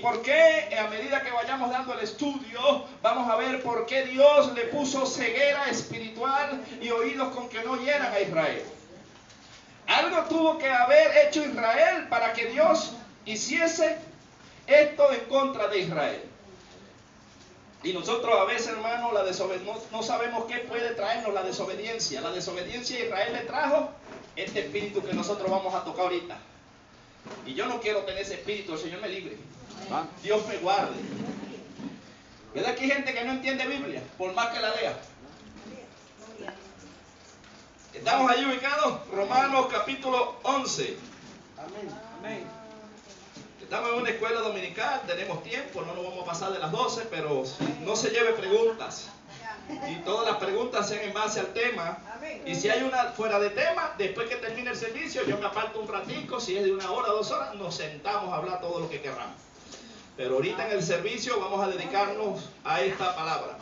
por qué, a medida que vayamos dando el estudio, vamos a ver por qué Dios le puso ceguera espiritual y oídos con que no oyeran a Israel. Algo tuvo que haber hecho Israel para que Dios hiciese esto en contra de Israel. Y nosotros a veces, hermano, no sabemos qué puede traernos la desobediencia. La desobediencia a Israel le trajo este espíritu que nosotros vamos a tocar ahorita. Y yo no quiero tener ese espíritu, el Señor me libre. Dios me guarde. ¿Verdad que hay gente que no entiende Biblia, por más que la lea? ¿Estamos ahí ubicados? Romanos capítulo 11. Amén. Estamos en una escuela dominical, tenemos tiempo, no nos vamos a pasar de las 12, pero no se lleve preguntas. Y todas las preguntas sean en base al tema. Y si hay una fuera de tema, después que termine el servicio, yo me aparto un ratico, si es de 1 hora, 2 horas, nos sentamos a hablar todo lo que queramos. Pero ahorita en el servicio vamos a dedicarnos a esta palabra.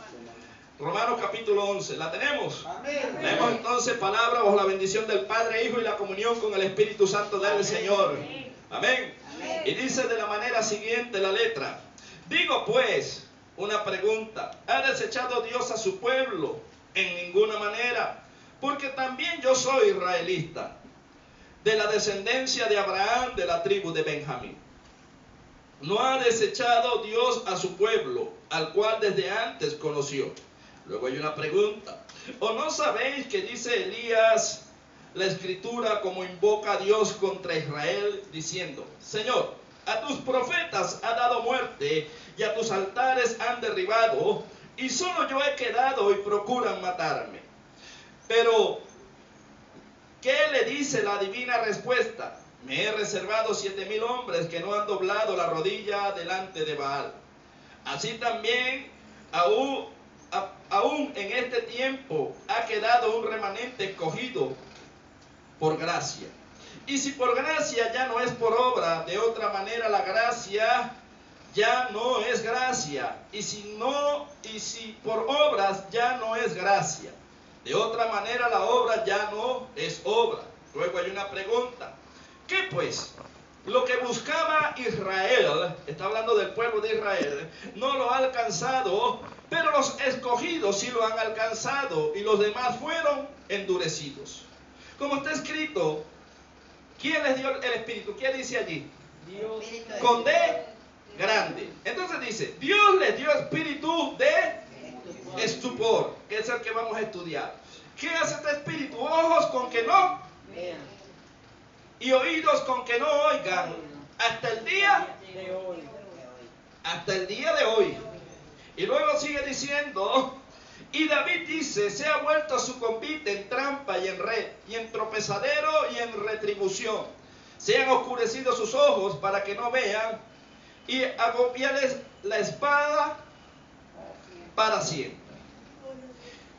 Romanos capítulo 11, ¿la tenemos? Amén. Leemos entonces palabra bajo la bendición del Padre, Hijo y la comunión con el Espíritu Santo del Señor. Amén. Amén. Y dice de la manera siguiente la letra: digo pues, una pregunta, ¿ha desechado Dios a su pueblo? En ninguna manera, porque también yo soy israelita, de la descendencia de Abraham, de la tribu de Benjamín. No ha desechado Dios a su pueblo, al cual desde antes conoció. Luego hay una pregunta. ¿O no sabéis que dice Elías la escritura como invoca a Dios contra Israel, diciendo: Señor, a tus profetas ha dado muerte y a tus altares han derribado, y solo yo he quedado y procuran matarme? Pero, ¿qué le dice la divina respuesta? Me he reservado 7,000 hombres que no han doblado la rodilla delante de Baal. Así también, aún en este tiempo ha quedado un remanente escogido por gracia. Y si por gracia ya no es por obra, de otra manera la gracia ya no es gracia. Y si por obras ya no es gracia, de otra manera la obra ya no es obra. Luego hay una pregunta. ¿Qué pues? Lo que buscaba Israel, está hablando del pueblo de Israel, no lo ha alcanzado, pero los escogidos sí lo han alcanzado, y los demás fueron endurecidos. Como está escrito, ¿quién les dio el Espíritu? ¿Quién dice allí? Dios. Con D grande. Entonces dice, Dios les dio espíritu de estupor, que es el que vamos a estudiar. ¿Qué hace este espíritu? Ojos con que no vean y oídos con que no oigan, hasta el día de hoy. Y luego sigue diciendo, y David dice, se ha vuelto su convite en trampa y en red, y en tropezadero y en retribución. Se han oscurecido sus ojos para que no vean, y agobiarles la espada para siempre.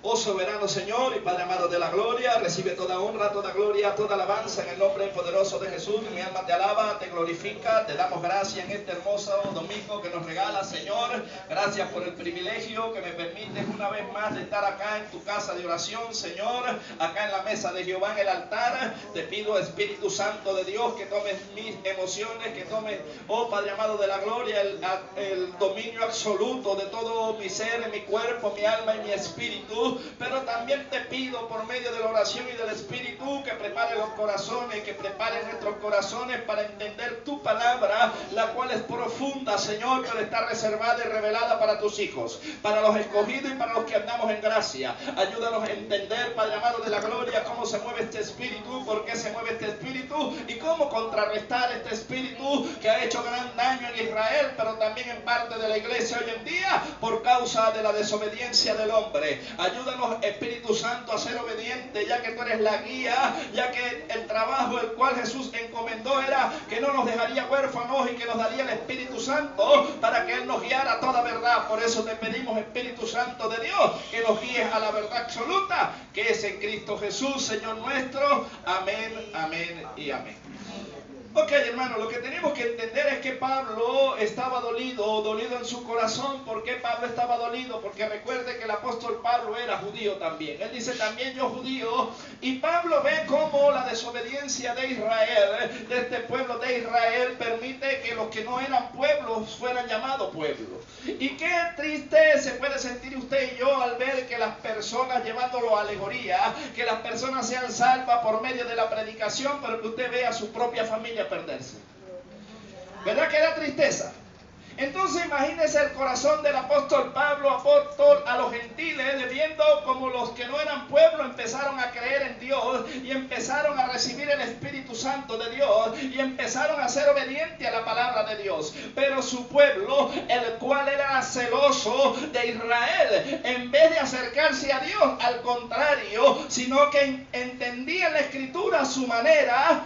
Oh soberano Señor y Padre amado de la gloria, recibe toda honra, toda gloria, toda alabanza en el nombre poderoso de Jesús. Mi alma te alaba, te glorifica, te damos gracias en este hermoso domingo que nos regala, Señor. Gracias por el privilegio que me permites una vez más de estar acá en tu casa de oración, Señor, acá en la mesa de Jehová, en el altar. Te pido, Espíritu Santo de Dios, que tomes mis emociones, que tomes, oh Padre amado de la gloria, el dominio absoluto de todo mi ser, mi cuerpo, mi alma y mi espíritu. Pero también te pido por medio de la oración y del Espíritu que prepare los corazones, que prepare nuestros corazones para entender tu palabra, la cual es profunda, Señor, pero está reservada y revelada para tus hijos, para los escogidos y para los que andamos en gracia. Ayúdanos a entender, Padre amado de la gloria, cómo se mueve este espíritu, por qué se mueve este espíritu y cómo contrarrestar este espíritu que ha hecho gran daño en Israel, pero también en parte de la iglesia hoy en día por causa de la desobediencia del hombre. Ayúdanos, Espíritu Santo, a ser obedientes, ya que tú eres la guía, ya que el trabajo el cual Jesús encomendó era que no nos dejaría huérfanos y que nos daría el Espíritu Santo para que Él nos guiara a toda verdad. Por eso te pedimos, Espíritu Santo de Dios, que nos guíes a la verdad absoluta, que es en Cristo Jesús, Señor nuestro. Amén, amén y amén. Ok, hermano, lo que tenemos que entender es que Pablo estaba dolido en su corazón. ¿Por qué Pablo estaba dolido? Porque recuerde que el apóstol Pablo era judío también. Él dice también yo judío. Y Pablo ve cómo la desobediencia de Israel, de este pueblo de Israel, permite que los que no eran pueblos fueran llamados pueblos. Y qué triste se puede sentir usted y yo al ver que las personas, llevándolo a alegoría, que las personas sean salvas por medio de la predicación, pero que usted vea a su propia familia perderse. ¿Verdad que da tristeza? Entonces imagínese el corazón del apóstol Pablo, apóstol a los gentiles, viendo como los que no eran pueblo empezaron a creer en Dios y empezaron a recibir el Espíritu Santo de Dios y empezaron a ser obedientes a la palabra de Dios. Pero su pueblo, el cual era celoso de Israel, en vez de acercarse a Dios, al contrario, sino que entendían la Escritura a su manera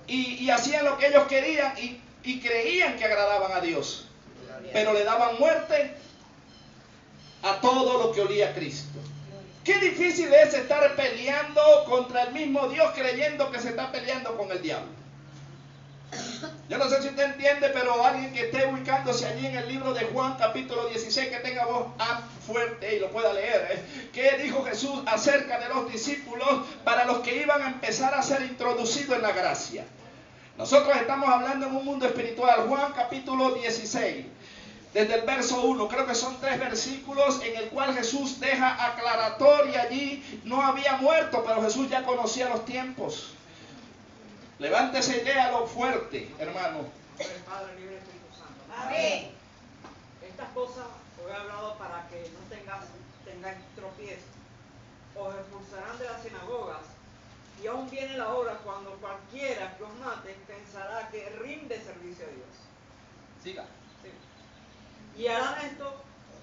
y hacían lo que ellos querían y creían que agradaban a Dios. Pero le daban muerte a todo lo que olía a Cristo. Qué difícil es estar peleando contra el mismo Dios creyendo que se está peleando con el diablo. Yo no sé si usted entiende, pero alguien que esté ubicándose allí en el libro de Juan capítulo 16, que tenga voz fuerte y lo pueda leer, ¿qué dijo Jesús acerca de los discípulos para los que iban a empezar a ser introducidos en la gracia? Nosotros estamos hablando en un mundo espiritual. Juan capítulo 16. Desde el verso 1, creo que son 3 versículos en el cual Jesús deja aclaratoria allí. No había muerto, pero Jesús ya conocía los tiempos. Levántese y léalo fuerte, hermano. El Padre, el Hijo y el Espíritu Santo. Amén. Estas cosas os he hablado para que no tengáis tropiezo. Os expulsarán de las sinagogas. Y aún viene la hora cuando cualquiera que os mate pensará que rinde servicio a Dios. Siga. Y harán esto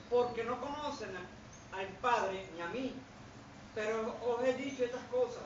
porque no conocen al Padre ni a mí. Pero os he dicho estas cosas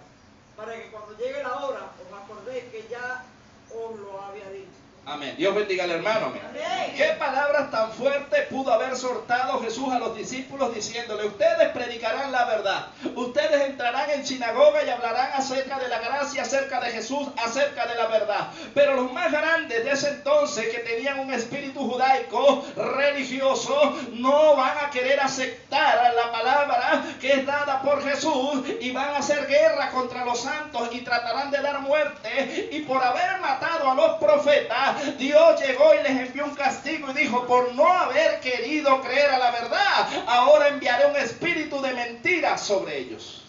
para que cuando llegue la hora os acordéis que ya os lo había dicho. Amén. Dios bendiga al hermano. Amén. ¿Qué palabras tan fuertes pudo haber soltado Jesús a los discípulos diciéndole: ustedes predicarán la verdad, ustedes entrarán en sinagoga y hablarán acerca de la gracia, acerca de Jesús, acerca de la verdad? Pero los más grandes de ese entonces, que tenían un espíritu judaico religioso, no van a querer aceptar la palabra que es dada por Jesús y van a hacer guerra contra los santos y tratarán de dar muerte. Y por haber matado a los profetas, Dios llegó y les envió un castigo y dijo: por no haber querido creer a la verdad, ahora enviaré un espíritu de mentira sobre ellos.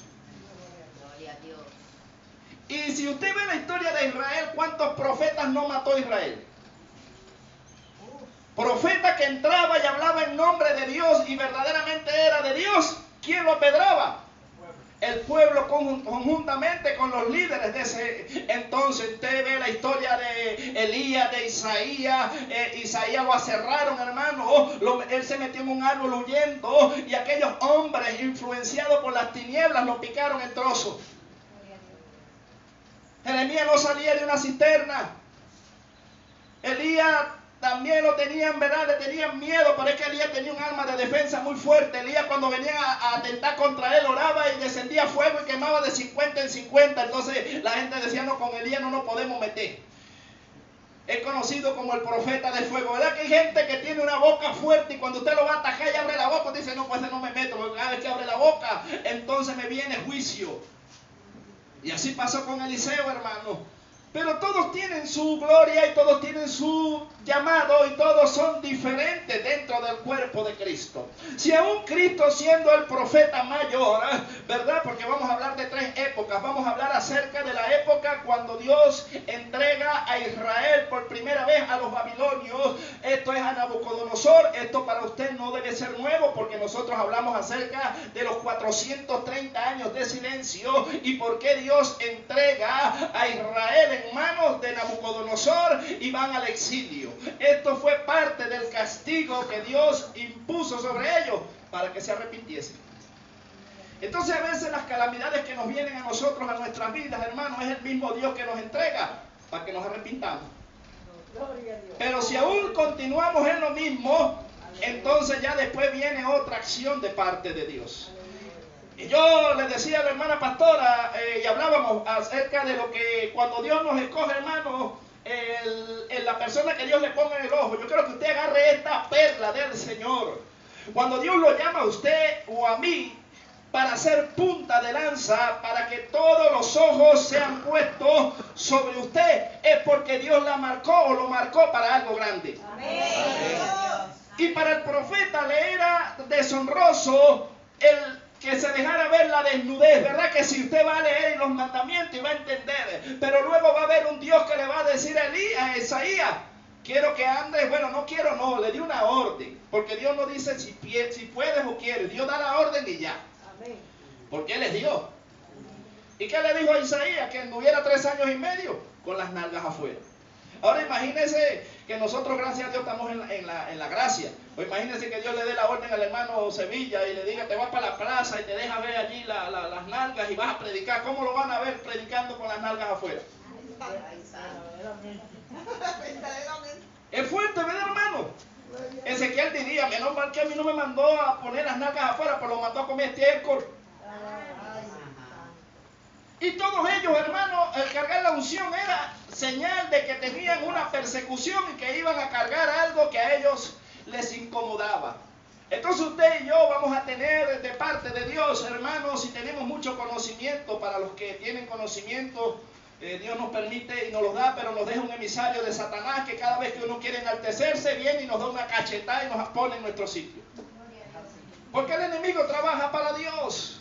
Gloria a Dios. Y si usted ve la historia de Israel, ¿cuántos profetas no mató Israel? Profeta que entraba y hablaba en nombre de Dios y verdaderamente era de Dios, ¿quién lo apedraba? El pueblo conjuntamente con los líderes de ese entonces. Usted ve la historia de Elías, de Isaías. Isaías lo aserraron, hermano. Él se metió en un árbol huyendo y aquellos hombres influenciados por las tinieblas lo picaron en trozos. Jeremías no salía de una cisterna. Elías también lo tenían, ¿verdad? Le tenían miedo, pero es que Elías tenía un arma de defensa muy fuerte. Elías, cuando venían a atentar contra él, oraba y descendía fuego y quemaba de 50 en 50. Entonces la gente decía: no, con Elías no nos podemos meter. Es conocido como el profeta de fuego. ¿Verdad que hay gente que tiene una boca fuerte y cuando usted lo va a atacar y abre la boca, dice: no, pues no me meto, porque cada vez que abre la boca, entonces me viene juicio? Y así pasó con Eliseo, hermano. Pero todos tienen su gloria y todos tienen su llamado y todos son diferentes dentro del cuerpo de Cristo. Si aún Cristo, siendo el profeta mayor, ¿verdad? Porque vamos a hablar de 3 épocas. Vamos a hablar acerca de la época cuando Dios entrega a Israel por primera vez a los babilonios. Esto es a Nabucodonosor. Esto para usted no debe ser nuevo, porque nosotros hablamos acerca de los 430 años de silencio y por qué Dios entrega a Israel en manos de Nabucodonosor y van al exilio. Esto fue parte del castigo que Dios impuso sobre ellos para que se arrepintiesen. Entonces a veces las calamidades que nos vienen a nosotros, a nuestras vidas, hermanos, es el mismo Dios que nos entrega para que nos arrepintamos. Pero si aún continuamos en lo mismo, entonces ya después viene otra acción de parte de Dios. Y yo le decía a la hermana pastora y hablábamos acerca de lo que cuando Dios nos escoge, hermanos, en la persona que Dios le ponga en el ojo. Yo quiero que usted agarre esta perla del Señor. Cuando Dios lo llama a usted o a mí para ser punta de lanza, para que todos los ojos sean puestos sobre usted, es porque Dios la marcó o lo marcó para algo grande. Amén. Y para el profeta le era deshonroso el que se dejara ver la desnudez, ¿verdad? Que si usted va a leer los mandamientos y va a entender, pero luego va a haber un Dios que le va a decir a Isaías, quiero que andes, bueno, no quiero, no, le dio una orden, porque Dios no dice si puedes o quieres, Dios da la orden y ya, porque Él es Dios. ¿Y qué le dijo a Isaías? Que anduviera 3 años y medio con las nalgas afuera. Ahora imagínense que nosotros, gracias a Dios, estamos en la gracia. O imagínense que Dios le dé la orden al hermano Sevilla y le diga, te vas para la plaza y te deja ver allí las nalgas y vas a predicar. ¿Cómo lo van a ver predicando con las nalgas afuera? Es fuerte, ¿verdad, hermano? Ezequiel diría, menos mal que a mí no me mandó a poner las nalgas afuera, pero lo mandó a comer estiércol. Y todos ellos, hermanos, el cargar la unción era señal de que tenían una persecución y que iban a cargar algo que a ellos les incomodaba. Entonces usted y yo vamos a tener de parte de Dios, hermanos, si tenemos mucho conocimiento, para los que tienen conocimiento, Dios nos permite y nos los da, pero nos deja un emisario de Satanás que cada vez que uno quiere enaltecerse viene y nos da una cachetada y nos pone en nuestro sitio. Porque el enemigo trabaja para Dios.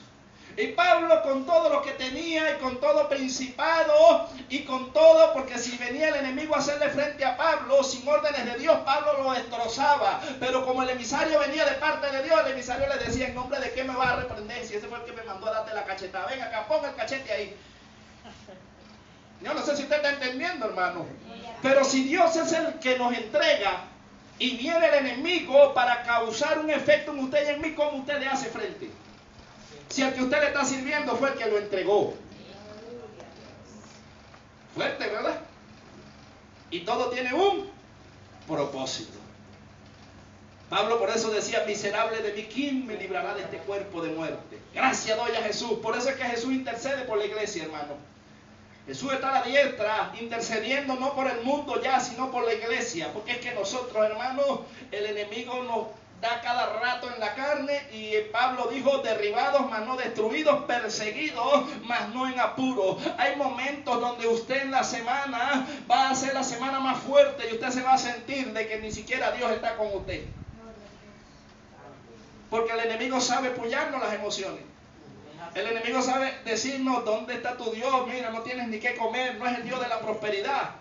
Y Pablo, con todo lo que tenía y con todo principado y con todo, porque si venía el enemigo a hacerle frente a Pablo sin órdenes de Dios, Pablo lo destrozaba. Pero como el emisario venía de parte de Dios, el emisario le decía, ¿en nombre de qué me va a reprender? Si ese fue el que me mandó a darte la cachetada. Venga acá, ponga el cachete ahí. Yo no sé si usted está entendiendo, hermano. Pero si Dios es el que nos entrega y viene el enemigo para causar un efecto en usted y en mí, ¿cómo usted le hace frente? Si el que usted le está sirviendo fue el que lo entregó. Fuerte, ¿verdad? Y todo tiene un propósito. Pablo por eso decía, miserable de mí, ¿quién me librará de este cuerpo de muerte? Gracias doy a Jesús. Por eso es que Jesús intercede por la iglesia, hermano. Jesús está a la diestra, intercediendo no por el mundo ya, sino por la iglesia. Porque es que nosotros, hermanos, el enemigo nos da cada rato en la carne, y Pablo dijo, derribados, mas no destruidos, perseguidos, mas no en apuro. Hay momentos donde usted en la semana va a ser la semana más fuerte y usted se va a sentir de que ni siquiera Dios está con usted. Porque el enemigo sabe pullarnos las emociones. El enemigo sabe decirnos, ¿dónde está tu Dios? Mira, no tienes ni qué comer, no es el Dios de la prosperidad.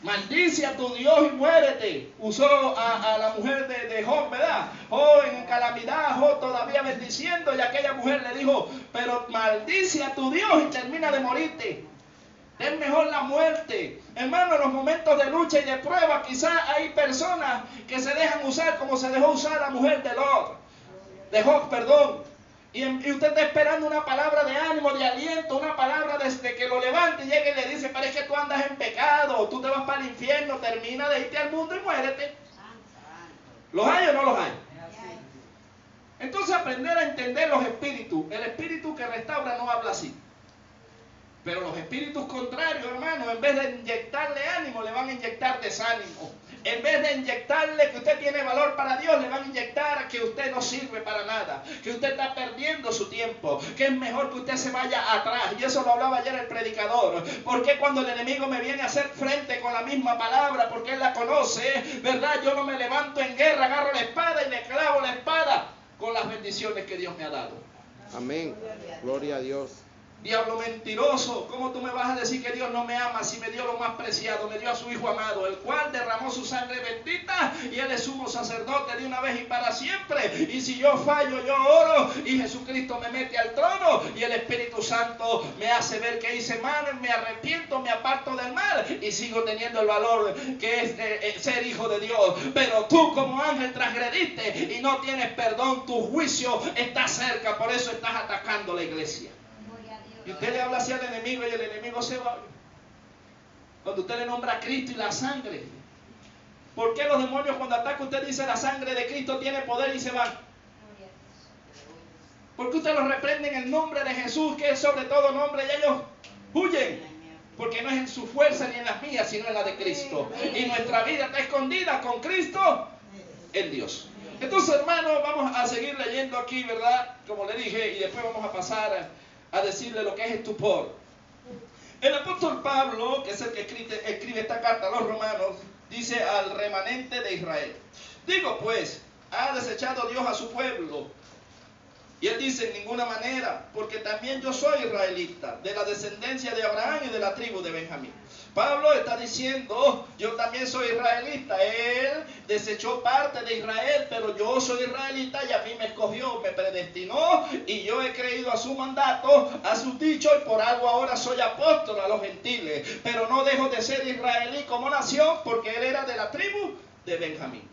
Maldice a tu Dios y muérete. Usó a la mujer de Job, ¿verdad? Job en calamidad, Job todavía bendiciendo, y aquella mujer le dijo, pero maldice a tu Dios y termina de morirte. Es mejor la muerte. Hermano, en los momentos de lucha y de prueba, quizás hay personas que se dejan usar como se dejó usar la mujer de Job, perdón. Y usted está esperando una palabra de ánimo, de aliento, una palabra desde que lo levante y llegue y le dice, pero es que tú andas en pecado, tú te vas para el infierno, termina de irte al mundo y muérete. ¿Los hay o no los hay? Entonces aprender a entender los espíritus. El espíritu que restaura no habla así. Pero los espíritus contrarios, hermano, en vez de inyectarle ánimo, le van a inyectar desánimo. En vez de inyectarle que usted tiene valor para Dios, le van a inyectar que usted no sirve para nada, que usted está perdiendo su tiempo, que es mejor que usted se vaya atrás. Y eso lo hablaba ayer el predicador. Porque cuando el enemigo me viene a hacer frente con la misma palabra, porque él la conoce, ¿verdad? Yo no me levanto en guerra, agarro la espada y le clavo la espada con las bendiciones que Dios me ha dado. Amén. Gloria a Dios. Diablo mentiroso, ¿cómo tú me vas a decir que Dios no me ama si me dio lo más preciado, me dio a su Hijo amado, el cual derramó su sangre bendita y Él es sumo sacerdote de una vez y para siempre? Y si yo fallo, yo oro y Jesucristo me mete al trono y el Espíritu Santo me hace ver que hice mal, me arrepiento, me aparto del mal y sigo teniendo el valor que es ser hijo de Dios. Pero tú como ángel transgrediste y no tienes perdón, tu juicio está cerca, por eso estás atacando la iglesia. Y usted le habla así al enemigo y el enemigo se va. Cuando usted le nombra a Cristo y la sangre. ¿Por qué los demonios cuando atacan usted dice la sangre de Cristo tiene poder y se van? Porque usted los reprende en el nombre de Jesús, que es sobre todo nombre, y ellos huyen. porque no es en su fuerza ni en las mías, sino en la de Cristo. Y nuestra vida está escondida con Cristo en Dios. Entonces, hermanos, vamos a seguir leyendo aquí, ¿verdad? Como le dije, y después vamos a pasar a decirle lo que es estupor. El apóstol Pablo, que es el que escribe esta carta a los romanos, dice al remanente de Israel: digo pues, ¿ha desechado Dios a su pueblo? Y él dice: en ninguna manera, porque también yo soy israelita, de la descendencia de Abraham y de la tribu de Benjamín. Pablo está diciendo: yo también soy israelita. Él desechó parte de Israel, pero yo soy israelita y a mí me escogió, me predestinó, y yo he creído a su mandato, a sus dichos, y por algo ahora soy apóstol a los gentiles. Pero no dejo de ser israelí como nación, porque él era de la tribu de Benjamín.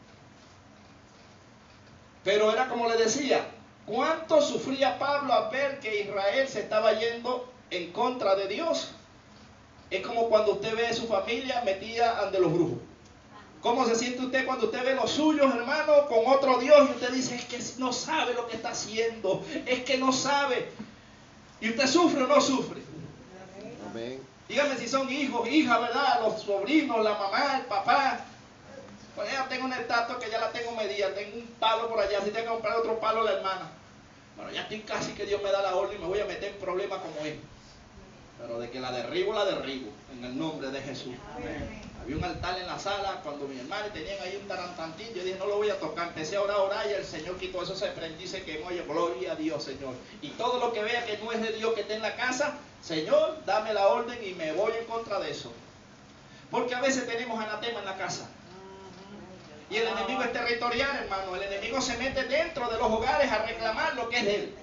Pero era como le decía, ¿cuánto sufría Pablo al ver que Israel se estaba yendo en contra de Dios? Es como cuando usted ve a su familia metida ante los brujos. ¿Cómo se siente usted cuando usted ve los suyos, hermano, con otro Dios? Y usted dice: es que no sabe lo que está haciendo, es que no sabe. ¿Y usted sufre o no sufre? Amén. Dígame si son hijos, hijas, ¿verdad? Los sobrinos, la mamá, el papá. Pues ya tengo una estatua que ya la tengo medida, tengo un palo por allá, si tengo que comprar otro palo la hermana. Bueno, ya estoy casi que Dios me da la orden y me voy a meter en problemas como él. Pero de que la derribo, en el nombre de Jesús. Amén. Había un altar en la sala cuando mis hermanos tenían ahí un tarantantín. Yo dije: no lo voy a tocar. Empecé a orar y el Señor quitó eso, se prendió y se quemó. Y gloria a Dios, Señor. Y todo lo que vea que no es de Dios, que esté en la casa, Señor, dame la orden y me voy en contra de eso. Porque a veces tenemos anatema en la casa. Y el enemigo es territorial, hermano. El enemigo se mete dentro de los hogares a reclamar lo que es de él.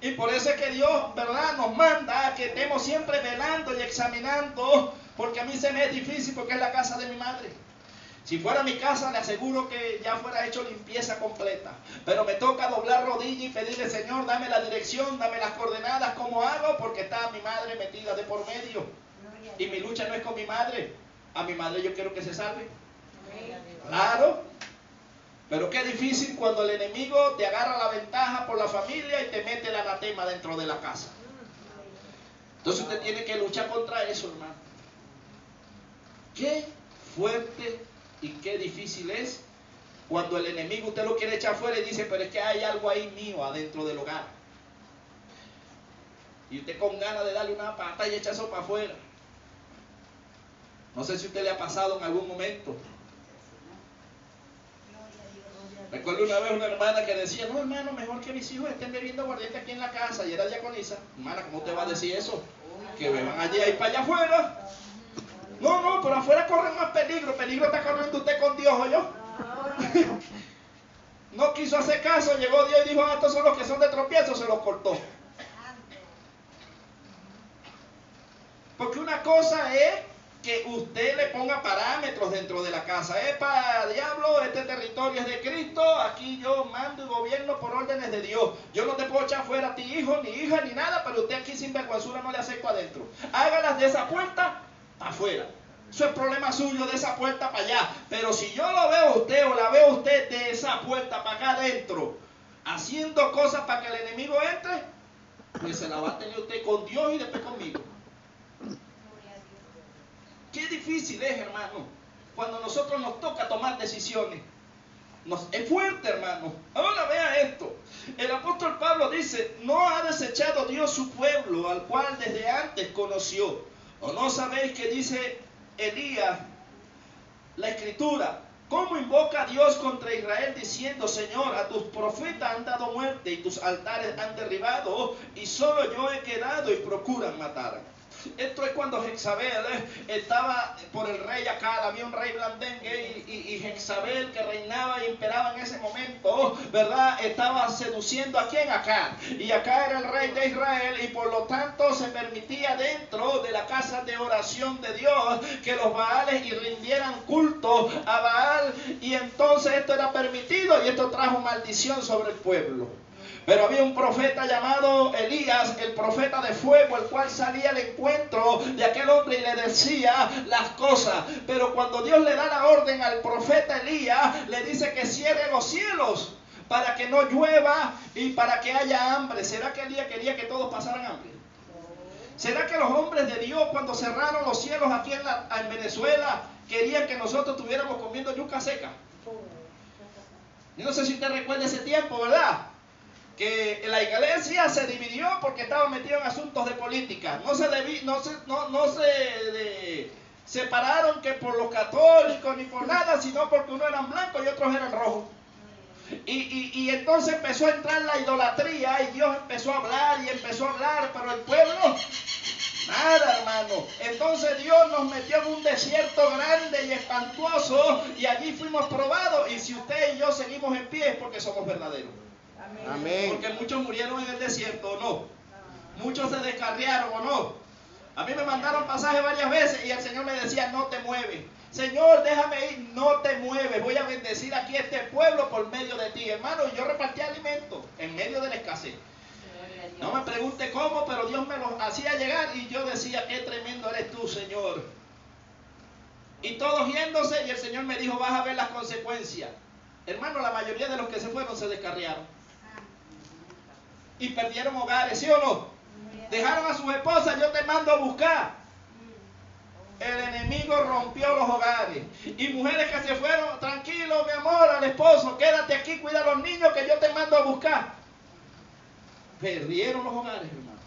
Y por eso es que Dios, ¿verdad?, nos manda a que estemos siempre velando y examinando, porque a mí se me es difícil, porque es la casa de mi madre. Si fuera mi casa, le aseguro que ya fuera hecho limpieza completa. Pero me toca doblar rodilla y pedirle: Señor, dame la dirección, dame las coordenadas, ¿cómo hago? Porque está mi madre metida de por medio. Y mi lucha no es con mi madre. A mi madre yo quiero que se salve. Claro. Pero qué difícil cuando el enemigo te agarra la ventaja por la familia y te mete el anatema dentro de la casa. Entonces usted tiene que luchar contra eso, hermano. Qué fuerte y qué difícil es cuando el enemigo usted lo quiere echar fuera y dice: pero es que hay algo ahí mío adentro del hogar. Y usted con ganas de darle una pata y echar eso para afuera. No sé si a usted le ha pasado en algún momento. Recuerdo una vez una hermana que decía: no, hermano, mejor que mis hijos estén bebiendo aguardiente aquí en la casa. Y era diaconisa. Hermana, ¿cómo te va a decir eso? Que beban allí y para allá afuera. No, por afuera corren más peligro. Peligro está corriendo usted con Dios, ¿o yo? No quiso hacer caso. Llegó Dios y dijo: estos son los que son de tropiezo. Se los cortó. Porque una cosa es que usted le ponga parámetros dentro de la casa. Para diablo, este territorio es de Cristo, aquí yo mando y gobierno por órdenes de Dios. Yo no te puedo echar fuera a ti, hijo, ni hija, ni nada, pero usted aquí sin vergüenzura no le acepto adentro. Hágalas de esa puerta afuera. Eso es problema suyo, de esa puerta para allá. Pero si yo lo veo a usted o la veo a usted de esa puerta para acá adentro, haciendo cosas para que el enemigo entre, pues se la va a tener usted con Dios y después conmigo. Qué difícil es, hermano, cuando nosotros nos toca tomar decisiones. Es fuerte, hermano. Ahora vea esto. El apóstol Pablo dice: no ha desechado Dios su pueblo, al cual desde antes conoció. ¿O no sabéis que dice Elías, la escritura? ¿Cómo invoca a Dios contra Israel diciendo: Señor, a tus profetas han dado muerte y tus altares han derribado, y solo yo he quedado y procuran matar? Esto es cuando Jezabel estaba por el rey Acab. Había un rey blandengue y Jezabel, que reinaba y imperaba en ese momento, ¿verdad?, estaba seduciendo a quién, Acab. Y Acab era el rey de Israel, y por lo tanto se permitía dentro de la casa de oración de Dios que los Baales y rindieran culto a Baal, y entonces esto era permitido, y esto trajo maldición sobre el pueblo. Pero había un profeta llamado Elías, el profeta de fuego, el cual salía al encuentro de aquel hombre y le decía las cosas. Pero cuando Dios le da la orden al profeta Elías, le dice que cierre los cielos para que no llueva y para que haya hambre. ¿Será que Elías quería que todos pasaran hambre? ¿Será que los hombres de Dios, cuando cerraron los cielos aquí en Venezuela, querían que nosotros estuviéramos comiendo yuca seca? Yo no sé si usted recuerda ese tiempo, ¿verdad? Que la iglesia se dividió porque estaba metido en asuntos de política. No se separaron que por los católicos ni por nada, sino porque unos eran blancos y otros eran rojos. Y entonces empezó a entrar la idolatría y Dios empezó a hablar y empezó a hablar, pero el pueblo, nada, hermano. Entonces Dios nos metió en un desierto grande y espantoso y allí fuimos probados. Y si usted y yo seguimos en pie es porque somos verdaderos. Amén. Porque muchos murieron en el desierto, ¿o no? Muchos se descarriaron, ¿o no? A mí me mandaron pasaje varias veces y el Señor me decía, no te mueves. Señor, déjame ir, no te mueves. Voy a bendecir aquí a este pueblo por medio de ti, hermano. Y yo repartí alimentos en medio de la escasez. No me pregunte cómo, pero Dios me los hacía llegar y yo decía, qué tremendo eres tú, Señor. Y todos yéndose y el Señor me dijo, vas a ver las consecuencias. Hermano, la mayoría de los que se fueron se descarriaron. Y perdieron hogares, ¿sí o no? Dejaron a sus esposas, yo te mando a buscar. El enemigo rompió los hogares. Y mujeres que se fueron, tranquilo, mi amor, al esposo, quédate aquí, cuida a los niños que yo te mando a buscar. Perdieron los hogares, hermano.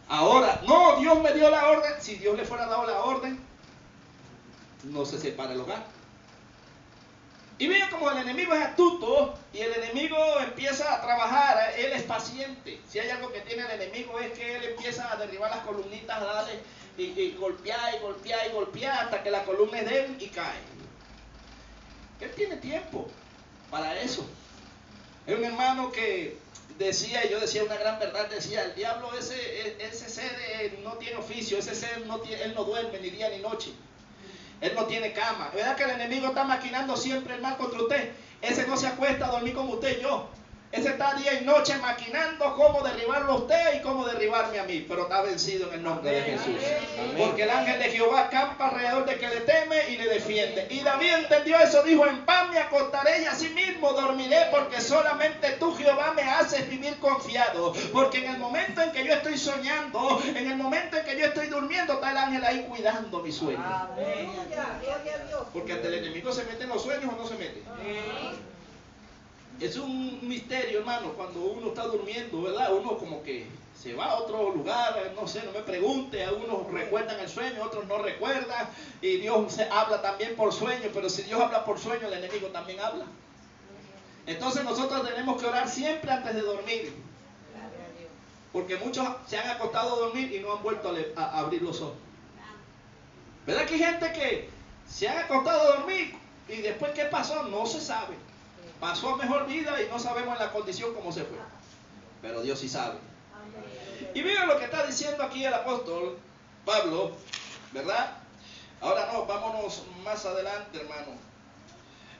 Ahora, no, Dios me dio la orden. Si Dios le fuera dado la orden, no se separa el hogar. Y vean como el enemigo es astuto y el enemigo empieza a trabajar, él es paciente. Si hay algo que tiene el enemigo es que él empieza a derribar las columnitas, dale, y golpear y golpear y golpear hasta que la columna es de él y cae. Él tiene tiempo para eso. Hay un hermano que decía, y yo decía una gran verdad, decía, el diablo ese ser no tiene oficio, ese ser él no duerme ni día ni noche. Él no tiene cama. ¿Verdad que el enemigo está maquinando siempre el mal contra usted? Ese no se acuesta a dormir como usted y yo. Ese está día y noche maquinando cómo derribarlo a usted y cómo derribarme a mí. Pero está vencido en el nombre de Jesús. Amén. Porque el ángel de Jehová campa alrededor de que le teme y le defiende. Y David entendió eso, dijo, en paz me acostaré y así mismo dormiré, porque solamente tú, Jehová, me haces vivir confiado. Porque en el momento en que yo estoy soñando, en el momento en que yo estoy durmiendo, está el ángel ahí cuidando mi sueño. Amén. Porque ante el enemigo se mete en los sueños o no se mete. Es un misterio, hermano, cuando uno está durmiendo, ¿verdad? Uno como que se va a otro lugar, no sé, no me pregunte, algunos recuerdan el sueño, otros no recuerdan, y Dios habla también por sueño, pero si Dios habla por sueño, el enemigo también habla. Entonces nosotros tenemos que orar siempre antes de dormir, porque muchos se han acostado a dormir y no han vuelto a abrir los ojos. ¿Verdad que hay gente que se han acostado a dormir y después qué pasó? No se sabe. Pasó a mejor vida y no sabemos en la condición cómo se fue. Pero Dios sí sabe. Y miren lo que está diciendo aquí el apóstol Pablo, ¿verdad? Ahora no, vámonos más adelante, hermano.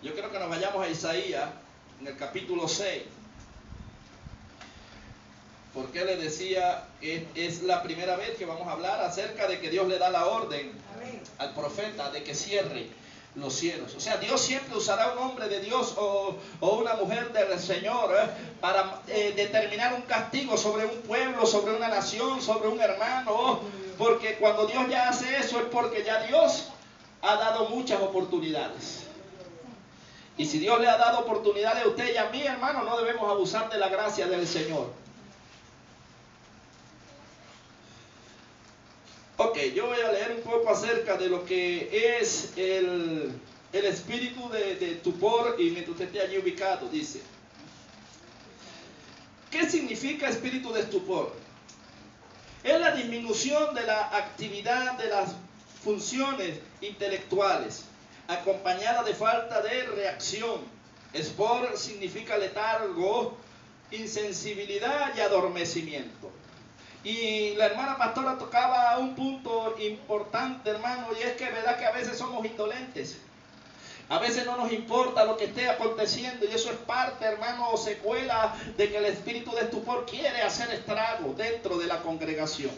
Yo quiero que nos vayamos a Isaías, en el capítulo 6. Porque le decía que es la primera vez que vamos a hablar acerca de que Dios le da la orden al profeta de que cierre los cielos. O sea, Dios siempre usará un hombre de Dios o una mujer del Señor para determinar un castigo sobre un pueblo, sobre una nación, sobre un hermano. Porque cuando Dios ya hace eso es porque ya Dios ha dado muchas oportunidades. Y si Dios le ha dado oportunidades a usted y a mí, hermano, no debemos abusar de la gracia del Señor. Ok, yo voy a leer un poco acerca de lo que es el espíritu de estupor y mientras usted esté allí ubicado, dice. ¿Qué significa espíritu de estupor? Es la disminución de la actividad de las funciones intelectuales, acompañada de falta de reacción. Espor significa letargo, insensibilidad y adormecimiento. Y la hermana pastora tocaba un punto importante, hermano, y es que verdad que a veces somos indolentes. A veces no nos importa lo que esté aconteciendo y eso es parte, hermano, o secuela de que el espíritu de estupor quiere hacer estrago dentro de la congregación.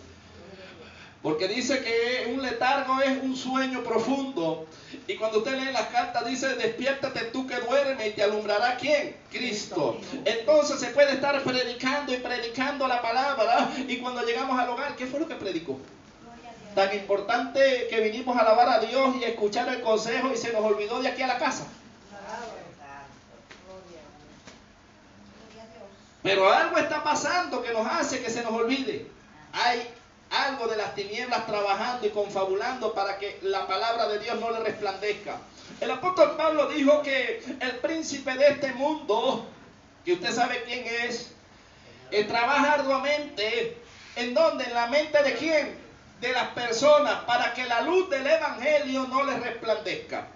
Porque dice que un letargo es un sueño profundo. Y cuando usted lee las cartas dice, despiértate tú que duermes y te alumbrará ¿quién? Cristo. Entonces se puede estar predicando y predicando la palabra. Y cuando llegamos al hogar, ¿qué fue lo que predicó? Tan importante que vinimos a alabar a Dios y a escuchar el consejo y se nos olvidó de aquí a la casa. Pero algo está pasando que nos hace que se nos olvide. Hay algo de las tinieblas trabajando y confabulando para que la palabra de Dios no le resplandezca. El apóstol Pablo dijo que el príncipe de este mundo, que usted sabe quién es, trabaja arduamente. ¿En dónde? ¿En la mente de quién? De las personas, para que la luz del evangelio no les resplandezca.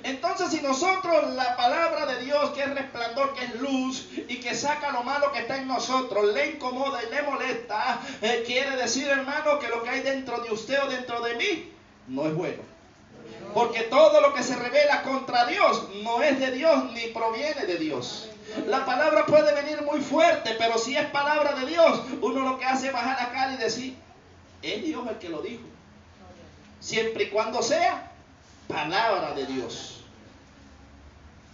Entonces, si nosotros la palabra de Dios, que es resplandor, que es luz y que saca lo malo que está en nosotros, le incomoda y le molesta, quiere decir, hermano, que lo que hay dentro de usted o dentro de mí no es bueno. Porque todo lo que se revela contra Dios no es de Dios ni proviene de Dios. La palabra puede venir muy fuerte, pero si es palabra de Dios, uno lo que hace es bajar la cara y decir, es Dios el que lo dijo. Siempre y cuando sea palabra de Dios.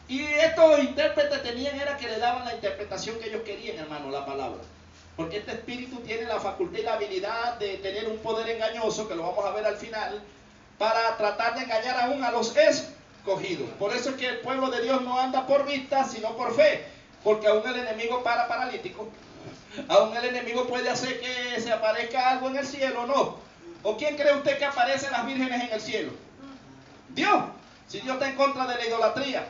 Y estos intérpretes tenían era que le daban la interpretación que ellos querían, hermano, la palabra. Porque este espíritu tiene la facultad y la habilidad de tener un poder engañoso, que lo vamos a ver al final, para tratar de engañar aún a los escogidos. Por eso es que el pueblo de Dios no anda por vista, sino por fe. Porque aún el enemigo para paralítico. Aún el enemigo puede hacer que se aparezca algo en el cielo, ¿no? ¿O quién cree usted que aparecen las vírgenes en el cielo? Dios. Si Dios está en contra de la idolatría.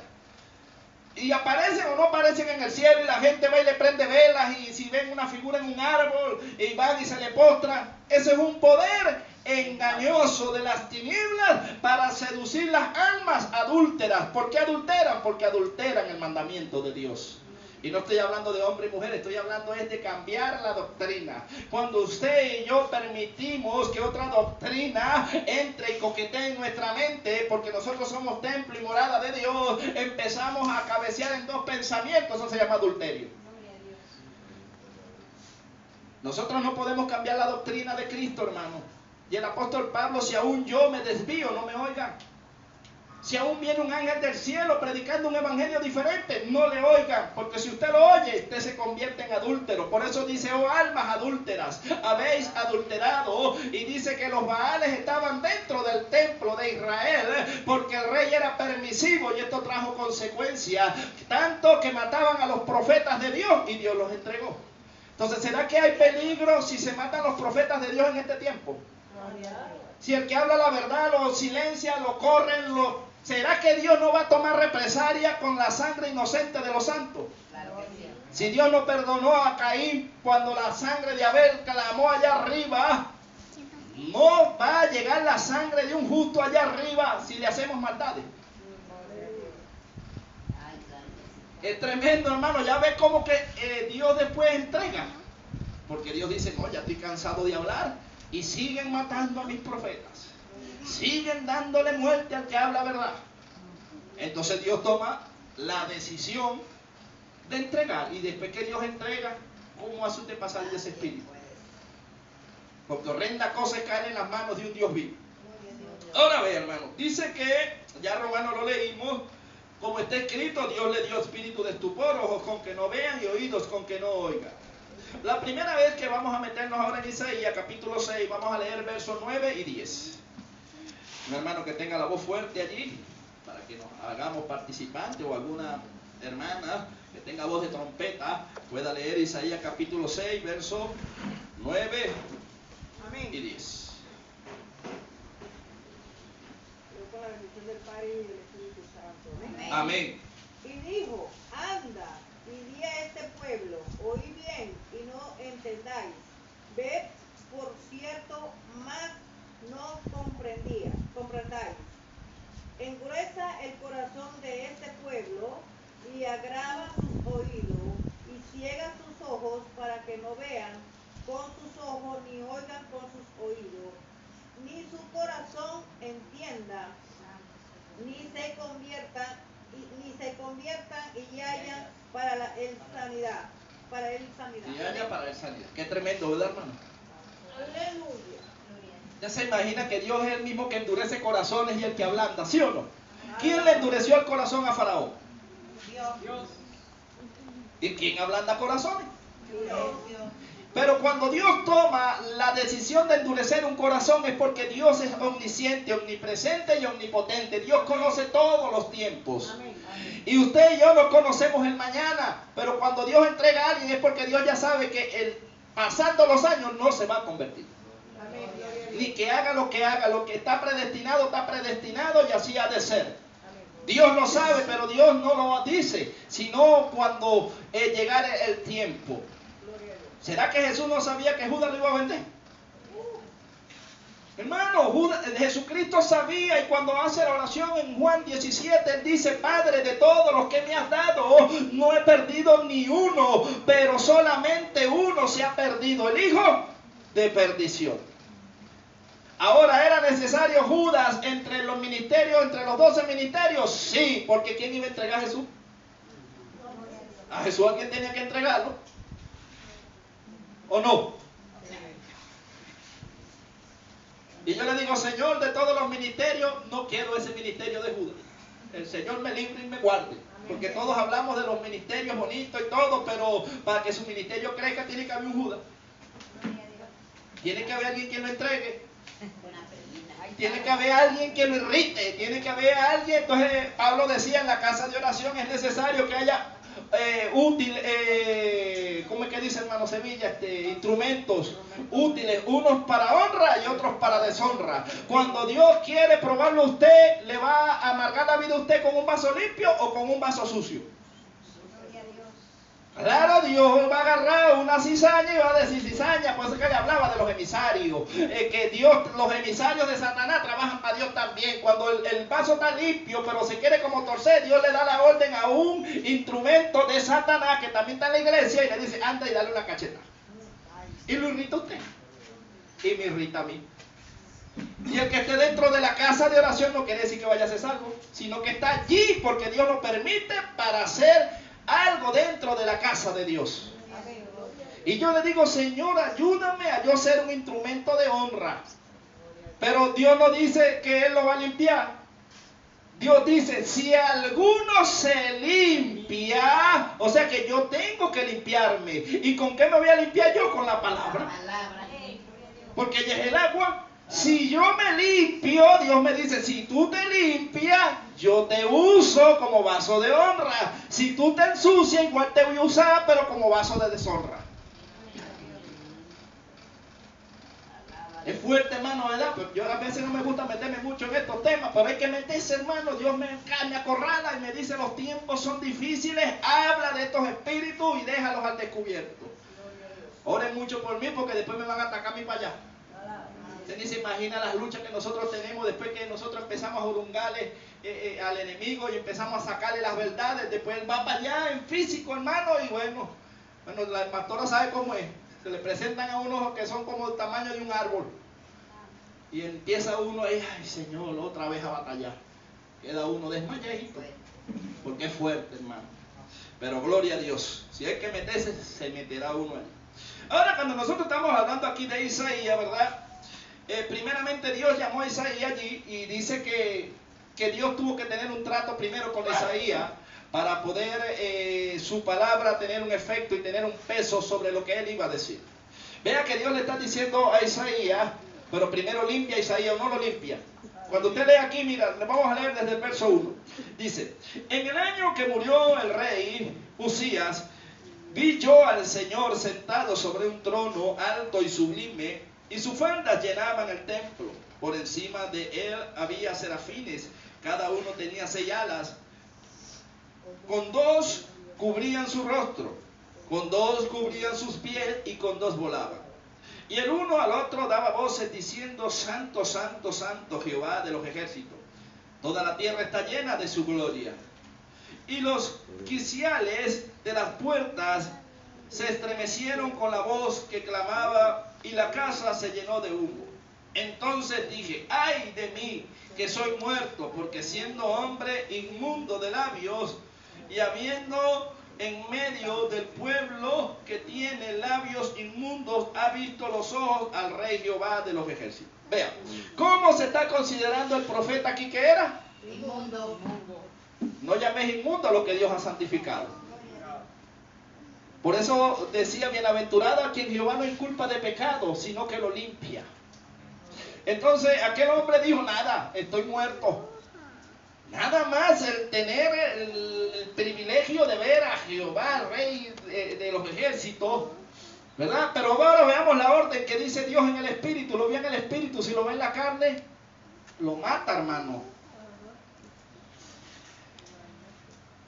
Y aparecen o no aparecen en el cielo y la gente va y le prende velas y si ven una figura en un árbol y van y se le postran. Ese es un poder engañoso de las tinieblas para seducir las almas adúlteras. ¿Por qué adulteran? Porque adulteran el mandamiento de Dios. Y no estoy hablando de hombre y mujer, estoy hablando es de cambiar la doctrina. Cuando usted y yo permitimos que otra doctrina entre y coquetee en nuestra mente, porque nosotros somos templo y morada de Dios, empezamos a cabecear en dos pensamientos, eso se llama adulterio. Nosotros no podemos cambiar la doctrina de Cristo, hermano. Y el apóstol Pablo, si aún yo me desvío, no me oigan. Si aún viene un ángel del cielo predicando un evangelio diferente, no le oigan, porque si usted lo oye, usted se convierte en adúltero. Por eso dice, oh almas adúlteras, habéis adulterado. Y dice que los Baales estaban dentro del templo de Israel, porque el rey era permisivo y esto trajo consecuencias, tanto que mataban a los profetas de Dios y Dios los entregó. Entonces, ¿será que hay peligro si se matan los profetas de Dios en este tiempo? Si el que habla la verdad lo silencia, lo corren, ¿será que Dios no va a tomar represalia con la sangre inocente de los santos? Claro que sí. Si Dios no perdonó a Caín cuando la sangre de Abel clamó allá arriba, no va a llegar la sangre de un justo allá arriba si le hacemos maldades. Es tremendo, hermano. Ya ve cómo que Dios después entrega. Porque Dios dice, no, ya estoy cansado de hablar. Y siguen matando a mis profetas. Siguen dándole muerte al que habla verdad. Entonces Dios toma la decisión de entregar. Y después que Dios entrega, ¿cómo hace usted pasar de ese espíritu? Porque horrenda cosa es caer en las manos de un Dios vivo. Ahora ve, hermano, dice que, ya Romano lo leímos, como está escrito, Dios le dio espíritu de estupor, ojos con que no vean y oídos con que no oigan. La primera vez que vamos a meternos ahora en Isaías capítulo 6, vamos a leer versos 9 y 10. Un hermano que tenga la voz fuerte allí, para que nos hagamos participantes, o alguna hermana que tenga voz de trompeta, pueda leer Isaías capítulo 6, versos 9 Amén. y 10. Con la bendición del Padre y del Espíritu Santo. Amén. Amén. Y dijo, anda, y di a este pueblo, oí bien y no entendáis, ved por cierto, mas no comprendáis. Engruesa el corazón de este pueblo y agrava sus oídos y ciega sus ojos para que no vean con sus ojos ni oigan con sus oídos, ni su corazón entienda, ni se conviertan y hayan para él sanidad. Y haya para él sanidad. Qué tremendo, ¿verdad, hermano? Aleluya. Ya se imagina que Dios es el mismo que endurece corazones y el que ablanda, ¿sí o no? ¿Quién le endureció el corazón a Faraón? Dios. ¿Y quién ablanda corazones? Dios. Pero cuando Dios toma la decisión de endurecer un corazón es porque Dios es omnisciente, omnipresente y omnipotente. Dios conoce todos los tiempos. Y usted y yo no conocemos el mañana, pero cuando Dios entrega a alguien es porque Dios ya sabe que pasando los años no se va a convertir. Ni que haga, lo que está predestinado y así ha de ser. Dios lo sabe, pero Dios no lo dice, sino cuando llegare el tiempo. ¿Será que Jesús no sabía que Judas lo iba a vender? Hermano, Jesucristo sabía, y cuando hace la oración en Juan 17, Él dice: Padre, de todos los que me has dado, no he perdido ni uno, pero solamente uno se ha perdido, el hijo de perdición. Ahora, ¿era necesario Judas entre los ministerios, entre los 12 ministerios? Sí, porque ¿quién iba a entregar a Jesús? A Jesús alguien tenía que entregarlo, ¿o no? Y yo le digo: Señor, de todos los ministerios, no quiero ese ministerio de Judas. El Señor me libre y me guarde. Porque todos hablamos de los ministerios bonitos y todo, pero para que su ministerio crezca tiene que haber un Judas. Tiene que haber alguien que lo entregue. Tiene que haber alguien que lo irrite. Tiene que haber alguien. Entonces Pablo decía: en la casa de oración es necesario que haya ¿cómo es que dice hermano Sevilla? Instrumentos útiles, unos para honra y otros para deshonra. Cuando Dios quiere probarlo a usted, ¿le va a amargar la vida a usted con un vaso limpio o con un vaso sucio? Claro, Dios va a agarrar una cizaña y va a decir cizaña. Por eso que le hablaba de los emisarios, que Dios, los emisarios de Satanás trabajan para Dios también. Cuando el vaso está limpio pero se quiere como torcer, Dios le da la orden a un instrumento de Satanás que también está en la iglesia y le dice: anda y dale una cacheta. Y lo irrita a usted y me irrita a mí. Y el que esté dentro de la casa de oración no quiere decir que vaya a ser salvo, sino que está allí porque Dios lo permite para hacer algo dentro de la casa de Dios. Y yo le digo: Señor, ayúdame a yo ser un instrumento de honra. Pero Dios no dice que Él lo va a limpiar. Dios dice: si alguno se limpia, o sea que yo tengo que limpiarme. ¿Y con qué me voy a limpiar yo? Con la palabra. Porque ella es el agua. Si yo me limpio, Dios me dice: si tú te limpias, yo te uso como vaso de honra. Si tú te ensucias, igual te voy a usar, pero como vaso de deshonra. Es fuerte, hermano, ¿verdad? Pues yo a veces no me gusta meterme mucho en estos temas, pero hay que meterse, hermano. Dios me acorrala y me dice: los tiempos son difíciles, habla de estos espíritus y déjalos al descubierto. Oren mucho por mí porque después me van a atacar a mí para allá. Usted ni se imagina las luchas que nosotros tenemos después que nosotros empezamos a hurungarle al enemigo y empezamos a sacarle las verdades. Después él va para allá en físico, hermano, y bueno, la pastora sabe cómo es. Se le presentan a unos que son como el tamaño de un árbol. Y empieza uno ahí: ay, Señor, otra vez a batallar. Queda uno desmayadito, porque es fuerte, hermano. Pero gloria a Dios, si hay que meterse, se meterá uno ahí. Ahora, cuando nosotros estamos hablando aquí de Isaías, ¿verdad? Primeramente Dios llamó a Isaías allí y dice que Dios tuvo que tener un trato primero con Isaías para poder su palabra tener un efecto y tener un peso sobre lo que él iba a decir. Vea que Dios le está diciendo a Isaías: pero primero limpia a Isaías, o no lo limpia. Cuando usted lee aquí, mira, le vamos a leer desde el verso 1. Dice: en el año que murió el rey Uzías, vi yo al Señor sentado sobre un trono alto y sublime, y sus faldas llenaban el templo. Por encima de él había serafines, cada uno tenía 6 alas. Con 2 cubrían su rostro, con 2 cubrían sus pies y con 2 volaban. Y el uno al otro daba voces diciendo: Santo, Santo, Santo, Jehová de los ejércitos. Toda la tierra está llena de su gloria. Y los quiciales de las puertas se estremecieron con la voz que clamaba, y la casa se llenó de humo. Entonces dije: ay de mí, que soy muerto, porque siendo hombre inmundo de labios, y habiendo en medio del pueblo que tiene labios inmundos, ha visto los ojos al Rey Jehová de los ejércitos. Vea, ¿cómo se está considerando el profeta aquí que era? Inmundo. No llames inmundo a lo que Dios ha santificado. Por eso decía, bienaventurado a quien Jehová no inculpa de pecado, sino que lo limpia. Entonces aquel hombre dijo, nada, estoy muerto. Nada más el tener el privilegio de ver a Jehová, Rey de los ejércitos, ¿verdad? Pero ahora veamos la orden que dice Dios en el Espíritu. Lo ve en el Espíritu, si lo ve en la carne, lo mata, hermano.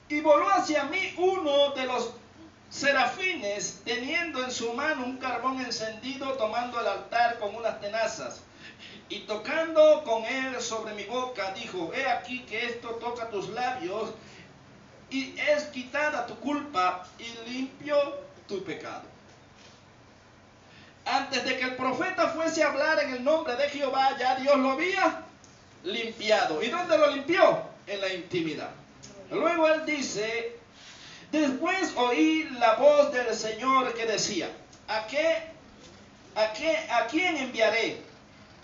Y voló hacia mí uno de los serafines, teniendo en su mano un carbón encendido, tomando el altar con unas tenazas. Y tocando con él sobre mi boca, dijo, he aquí que esto toca tus labios, y es quitada tu culpa, y limpio tu pecado. Antes de que el profeta fuese a hablar en el nombre de Jehová, ya Dios lo había limpiado. ¿Y dónde lo limpió? En la intimidad. Luego él dice, después oí la voz del Señor que decía, ¿a quién enviaré?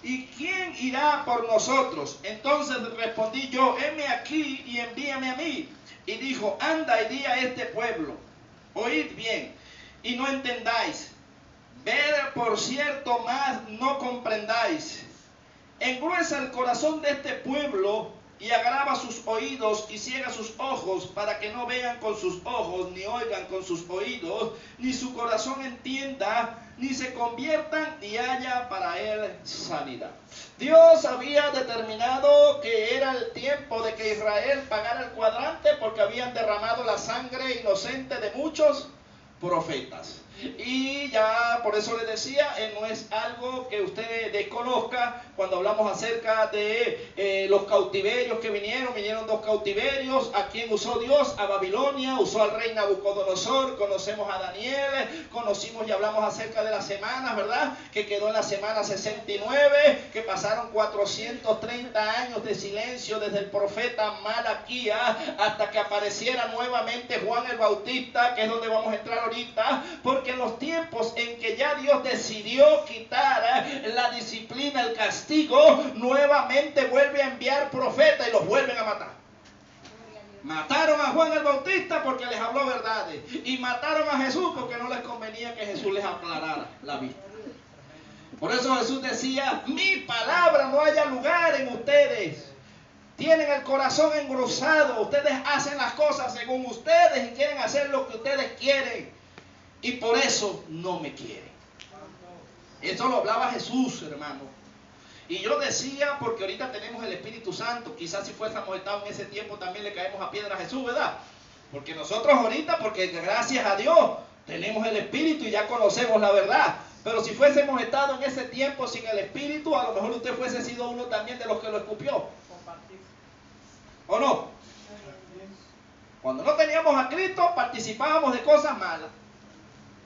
¿Y quién irá por nosotros? Entonces respondí yo, heme aquí y envíame a mí. Y dijo, anda y di a este pueblo, oíd bien y no entendáis, ver por cierto más no comprendáis. Engruesa el corazón de este pueblo y agrava sus oídos y ciega sus ojos, para que no vean con sus ojos, ni oigan con sus oídos, ni su corazón entienda, ni se conviertan, ni haya para él sanidad. Dios había determinado que era el tiempo de que Israel pagara el cuadrante, porque habían derramado la sangre inocente de muchos profetas. Y ya por eso le decía, no es algo que usted desconozca cuando hablamos acerca de los cautiverios que vinieron 2 cautiverios. ¿A quién usó Dios? A Babilonia, usó al rey Nabucodonosor. Conocemos a Daniel, conocimos y hablamos acerca de las semanas, ¿verdad? Que quedó en la semana 69, que pasaron 430 años de silencio desde el profeta Malaquías hasta que apareciera nuevamente Juan el Bautista, que es donde vamos a entrar ahorita, porque en los tiempos en que ya Dios decidió quitar la disciplina, el castigo, nuevamente vuelve a enviar profetas y los vuelven a matar. Mataron a Juan el Bautista porque les habló verdades, y mataron a Jesús porque no les convenía que Jesús les aclarara la vista. Por eso Jesús decía, mi palabra no haya lugar en ustedes. Tienen el corazón engrosado, ustedes hacen las cosas según ustedes y quieren hacer lo que ustedes quieren. Y por eso no me quieren. Esto lo hablaba Jesús, hermano. Y yo decía, porque ahorita tenemos el Espíritu Santo, quizás si fuésemos estado en ese tiempo también le caemos a piedra a Jesús, ¿verdad? Porque nosotros ahorita, porque gracias a Dios tenemos el Espíritu y ya conocemos la verdad. Pero si fuésemos estado en ese tiempo sin el Espíritu, a lo mejor usted fuese sido uno también de los que lo escupió. ¿O no? Cuando no teníamos a Cristo, participábamos de cosas malas.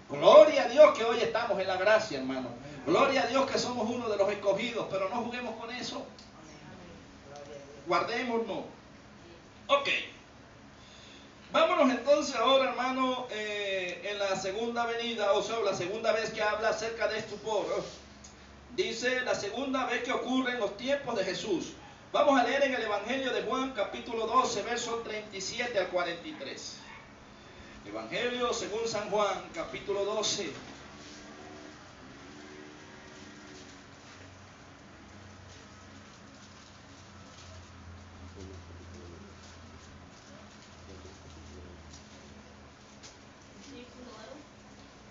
Gloria a Dios que hoy estamos en la gracia, hermano. Gloria a Dios que somos uno de los escogidos, pero no juguemos con eso. Guardémonos. Ok. Vámonos entonces ahora, hermano, en la segunda venida, o sea, la segunda vez que habla acerca de estupor. Dice, la segunda vez que ocurre en los tiempos de Jesús. Vamos a leer en el Evangelio de Juan, capítulo 12, versos 37 al 43. Evangelio según San Juan, capítulo 12.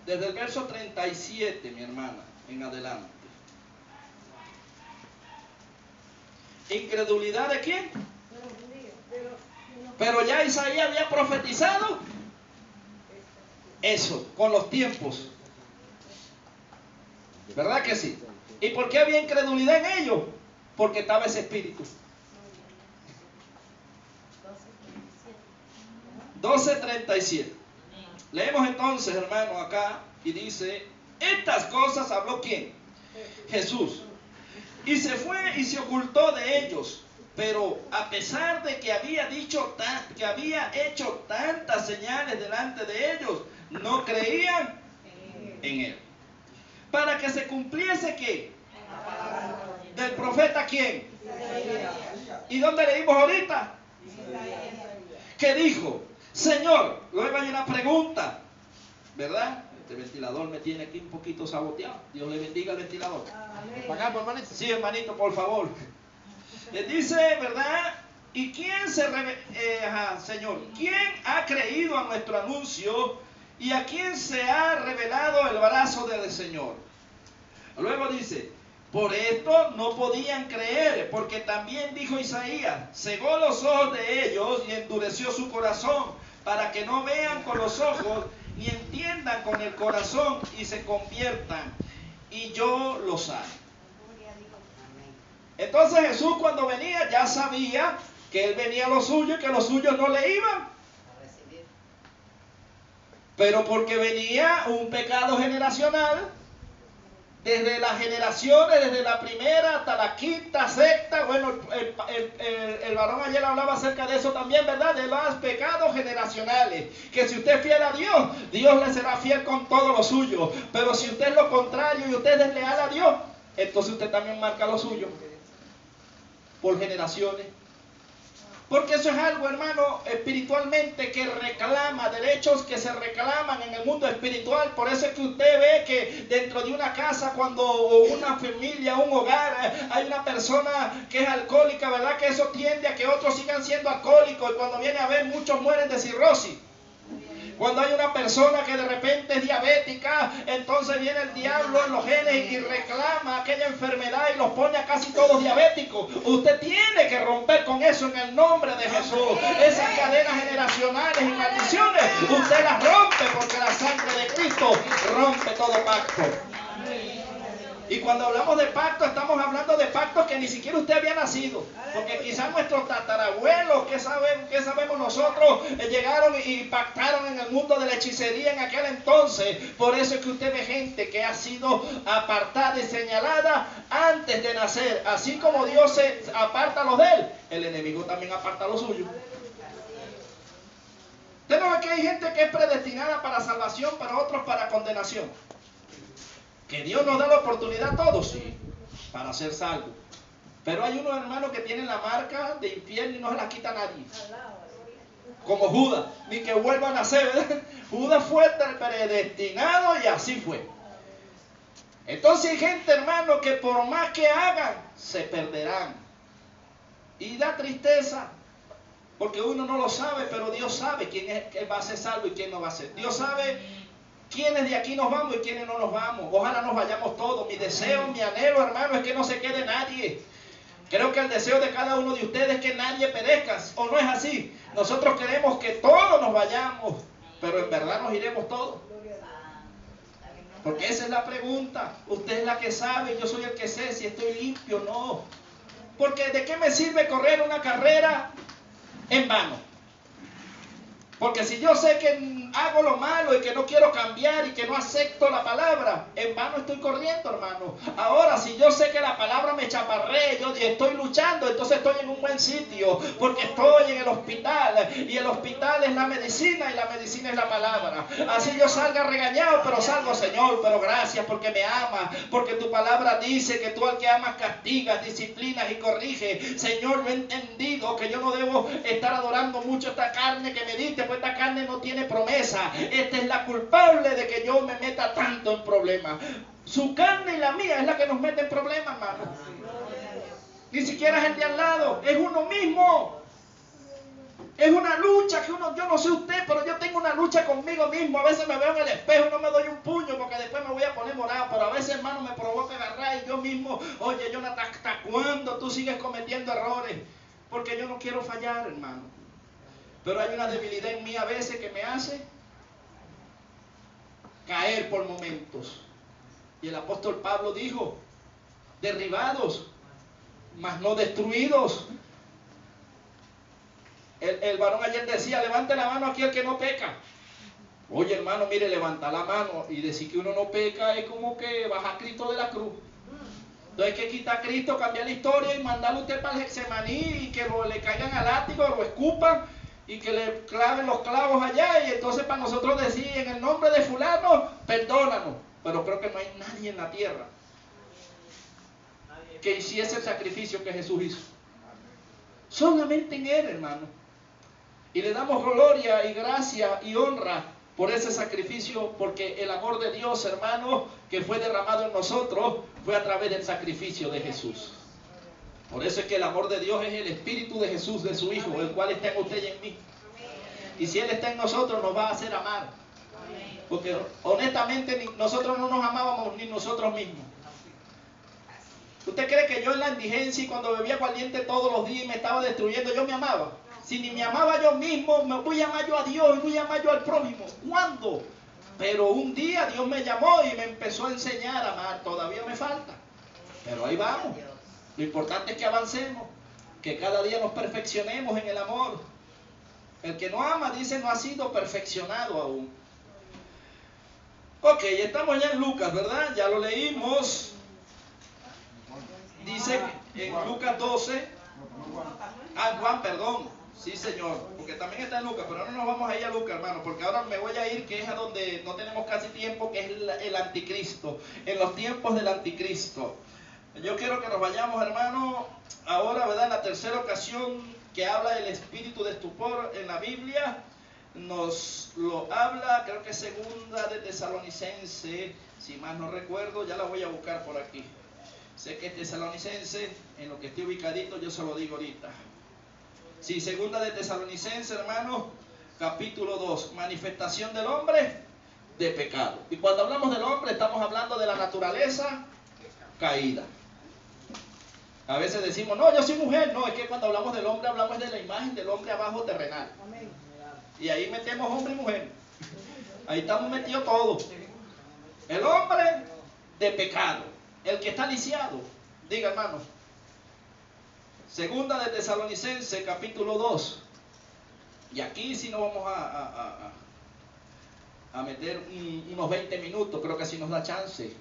Desde el verso 37, mi hermana, en adelante. ¿Incredulidad de quién? Pero ya Isaías había profetizado eso, con los tiempos. ¿Verdad que sí? ¿Y por qué había incredulidad en ellos? Porque estaba ese espíritu. 12:37. Leemos entonces, hermano, acá, y dice, estas cosas habló ¿quién? Jesús. Y se fue y se ocultó de ellos. Pero a pesar de que había hecho tantas señales delante de ellos, no creían en él. Para que se cumpliese ¿qué? ¿Del profeta quién? ¿Y dónde leímos ahorita? ¿Qué dijo? Señor, luego hay una pregunta, ¿verdad? Este ventilador me tiene aquí un poquito saboteado. Dios le bendiga el ventilador. ¿Pagamos, hermanito? Sí, hermanito, por favor. Le dice, ¿verdad? ¿Y quién Señor, quién ha creído a nuestro anuncio y a quién se ha revelado el brazo del Señor? Luego dice, por esto no podían creer, porque también dijo Isaías, cegó los ojos de ellos y endureció su corazón, para que no vean con los ojos ni entiendan con el corazón y se conviertan, y yo los sane. Entonces Jesús cuando venía ya sabía que Él venía a los suyos y que los suyos no le iban. Pero porque venía un pecado generacional, desde las generaciones, desde la primera hasta la quinta, sexta, bueno, el varón ayer hablaba acerca de eso también, ¿verdad? De los pecados generacionales, que si usted es fiel a Dios, Dios le será fiel con todo lo suyo, pero si usted es lo contrario y usted es desleal a Dios, entonces usted también marca lo suyo, por generaciones. Porque eso es algo, hermano, espiritualmente que reclama, derechos que se reclaman en el mundo espiritual. Por eso es que usted ve que dentro de una casa, cuando una familia, un hogar, hay una persona que es alcohólica, ¿verdad? Que eso tiende a que otros sigan siendo alcohólicos. Y cuando viene a ver, muchos mueren de cirrosis. Cuando hay una persona que de repente es diabética, entonces viene el diablo en los genes y reclama aquella enfermedad y los pone a casi todos diabéticos. Usted tiene que romper con eso en el nombre de Jesús. Esas cadenas generacionales y maldiciones, usted las rompe porque la sangre de Cristo rompe todo pacto. Y cuando hablamos de pacto, estamos hablando de pactos que ni siquiera usted había nacido. Porque quizás nuestros tatarabuelos, ¿qué sabemos nosotros? Llegaron y pactaron en el mundo de la hechicería en aquel entonces. Por eso es que usted ve gente que ha sido apartada y señalada antes de nacer. Así como Dios se aparta a los de Él, el enemigo también aparta a los suyos. Usted no ve que hay gente que es predestinada para salvación, pero otros para condenación. Que Dios nos da la oportunidad a todos, sí, para ser salvos. Pero hay unos hermanos que tienen la marca de infierno y no se la quita nadie. Como Judas, ni que vuelva a nacer, ¿verdad? Judas fue predestinado y así fue. Entonces hay gente, hermano, que por más que hagan, se perderán. Y da tristeza, porque uno no lo sabe, pero Dios sabe quién es que va a ser salvo y quién no va a ser. Dios sabe quiénes de aquí nos vamos y quiénes no nos vamos. Ojalá nos vayamos todos. Mi deseo, mi anhelo, hermano, es que no se quede nadie. Creo que el deseo de cada uno de ustedes es que nadie perezca, ¿o no es así? Nosotros queremos que todos nos vayamos, pero en verdad nos iremos todos. Porque esa es la pregunta. Usted es la que sabe, yo soy el que sé si estoy limpio o no. Porque ¿de qué me sirve correr una carrera en vano? Porque si yo sé que hago lo malo y que no quiero cambiar y que no acepto la palabra, en vano estoy corriendo, hermano. Ahora, si yo sé que la palabra me chaparré, yo estoy luchando, entonces estoy en un buen sitio, porque estoy en el hospital, y el hospital es la medicina y la medicina es la palabra. Así yo salga regañado, pero salgo, Señor, pero gracias porque me amas, porque tu palabra dice que tú al que amas castigas, disciplinas y corriges. Señor, yo he entendido que yo no debo estar adorando mucho esta carne que me diste, pues esta carne no tiene promesa. Esta es la culpable de que yo me meta tanto en problemas. Su carne y la mía es la que nos mete en problemas, hermano. Ni siquiera es el de al lado, es uno mismo. Es una lucha que yo no sé usted, pero yo tengo una lucha conmigo mismo. A veces me veo en el espejo y no me doy un puño porque después me voy a poner morado. Pero a veces, hermano, me provoca agarrar y yo mismo, oye, Jonathan, ¿hasta cuándo tú sigues cometiendo errores? Porque yo no quiero fallar, hermano. Pero hay una debilidad en mí a veces que me hace caer por momentos. Y el apóstol Pablo dijo, derribados, mas no destruidos. El varón ayer decía, levante la mano aquí el que no peca. Oye, hermano, mire, levanta la mano y decir que uno no peca es como que baja a Cristo de la cruz. Entonces hay que quitar a Cristo, cambiar la historia y mandarlo usted para el Getsemaní y que le caigan al látigo, lo escupan y que le claven los clavos allá, y entonces para nosotros decir en el nombre de fulano, perdónanos. Pero creo que no hay nadie en la tierra que hiciese el sacrificio que Jesús hizo. Solamente en Él, hermano. Y le damos gloria y gracia y honra por ese sacrificio, porque el amor de Dios, hermano, que fue derramado en nosotros, fue a través del sacrificio de Jesús. Por eso es que el amor de Dios es el Espíritu de Jesús, de su Hijo, el cual está en usted y en mí. Y si Él está en nosotros, nos va a hacer amar. Porque honestamente nosotros no nos amábamos ni nosotros mismos. ¿Usted cree que yo en la indigencia y cuando bebía aguardiente todos los días y me estaba destruyendo, yo me amaba? Si ni me amaba yo mismo, me voy a amar yo a Dios y voy a amar yo al prójimo. ¿Cuándo? Pero un día Dios me llamó y me empezó a enseñar a amar. Todavía me falta, pero ahí vamos. Lo importante es que avancemos, que cada día nos perfeccionemos en el amor. El que no ama, dice, no ha sido perfeccionado aún. Ok, estamos ya en Lucas, ¿verdad? Ya lo leímos. Dice en Lucas 12. Juan, perdón. Sí, Señor, porque también está en Lucas, pero no nos vamos a ir a Lucas, hermano, porque ahora me voy a ir, que es a donde no tenemos casi tiempo, que es el anticristo, en los tiempos del anticristo. Yo quiero que nos vayamos, hermano, ahora, ¿verdad? En la tercera ocasión que habla del espíritu de estupor en la Biblia, nos lo habla, creo que segunda de Tesalonicense, si más no recuerdo, ya la voy a buscar por aquí. Sé que es Tesalonicense, en lo que estoy ubicadito, yo se lo digo ahorita. Sí, segunda de Tesalonicense, hermano, capítulo 2, manifestación del hombre de pecado. Y cuando hablamos del hombre, estamos hablando de la naturaleza caída. A veces decimos, no, yo soy mujer. No, es que cuando hablamos del hombre, hablamos de la imagen del hombre abajo terrenal. Y ahí metemos hombre y mujer. Ahí estamos metidos todos. El hombre de pecado, el que está lisiado. Diga, hermano. Segunda de Tesalonicense, capítulo 2. Y aquí sí nos vamos a meter unos 20 minutos, creo que así nos da chance.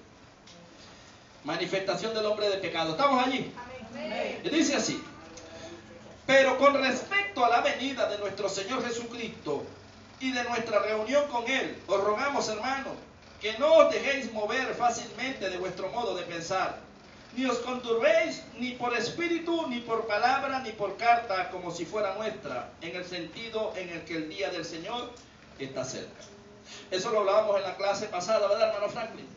Manifestación del hombre de pecado. ¿Estamos allí? Amén. Y dice así: pero con respecto a la venida de nuestro Señor Jesucristo y de nuestra reunión con Él, os rogamos, hermanos, que no os dejéis mover fácilmente de vuestro modo de pensar, ni os conturbéis ni por espíritu, ni por palabra, ni por carta, como si fuera nuestra, en el sentido en el que el día del Señor está cerca. Eso lo hablábamos en la clase pasada, ¿verdad, hermano Franklin?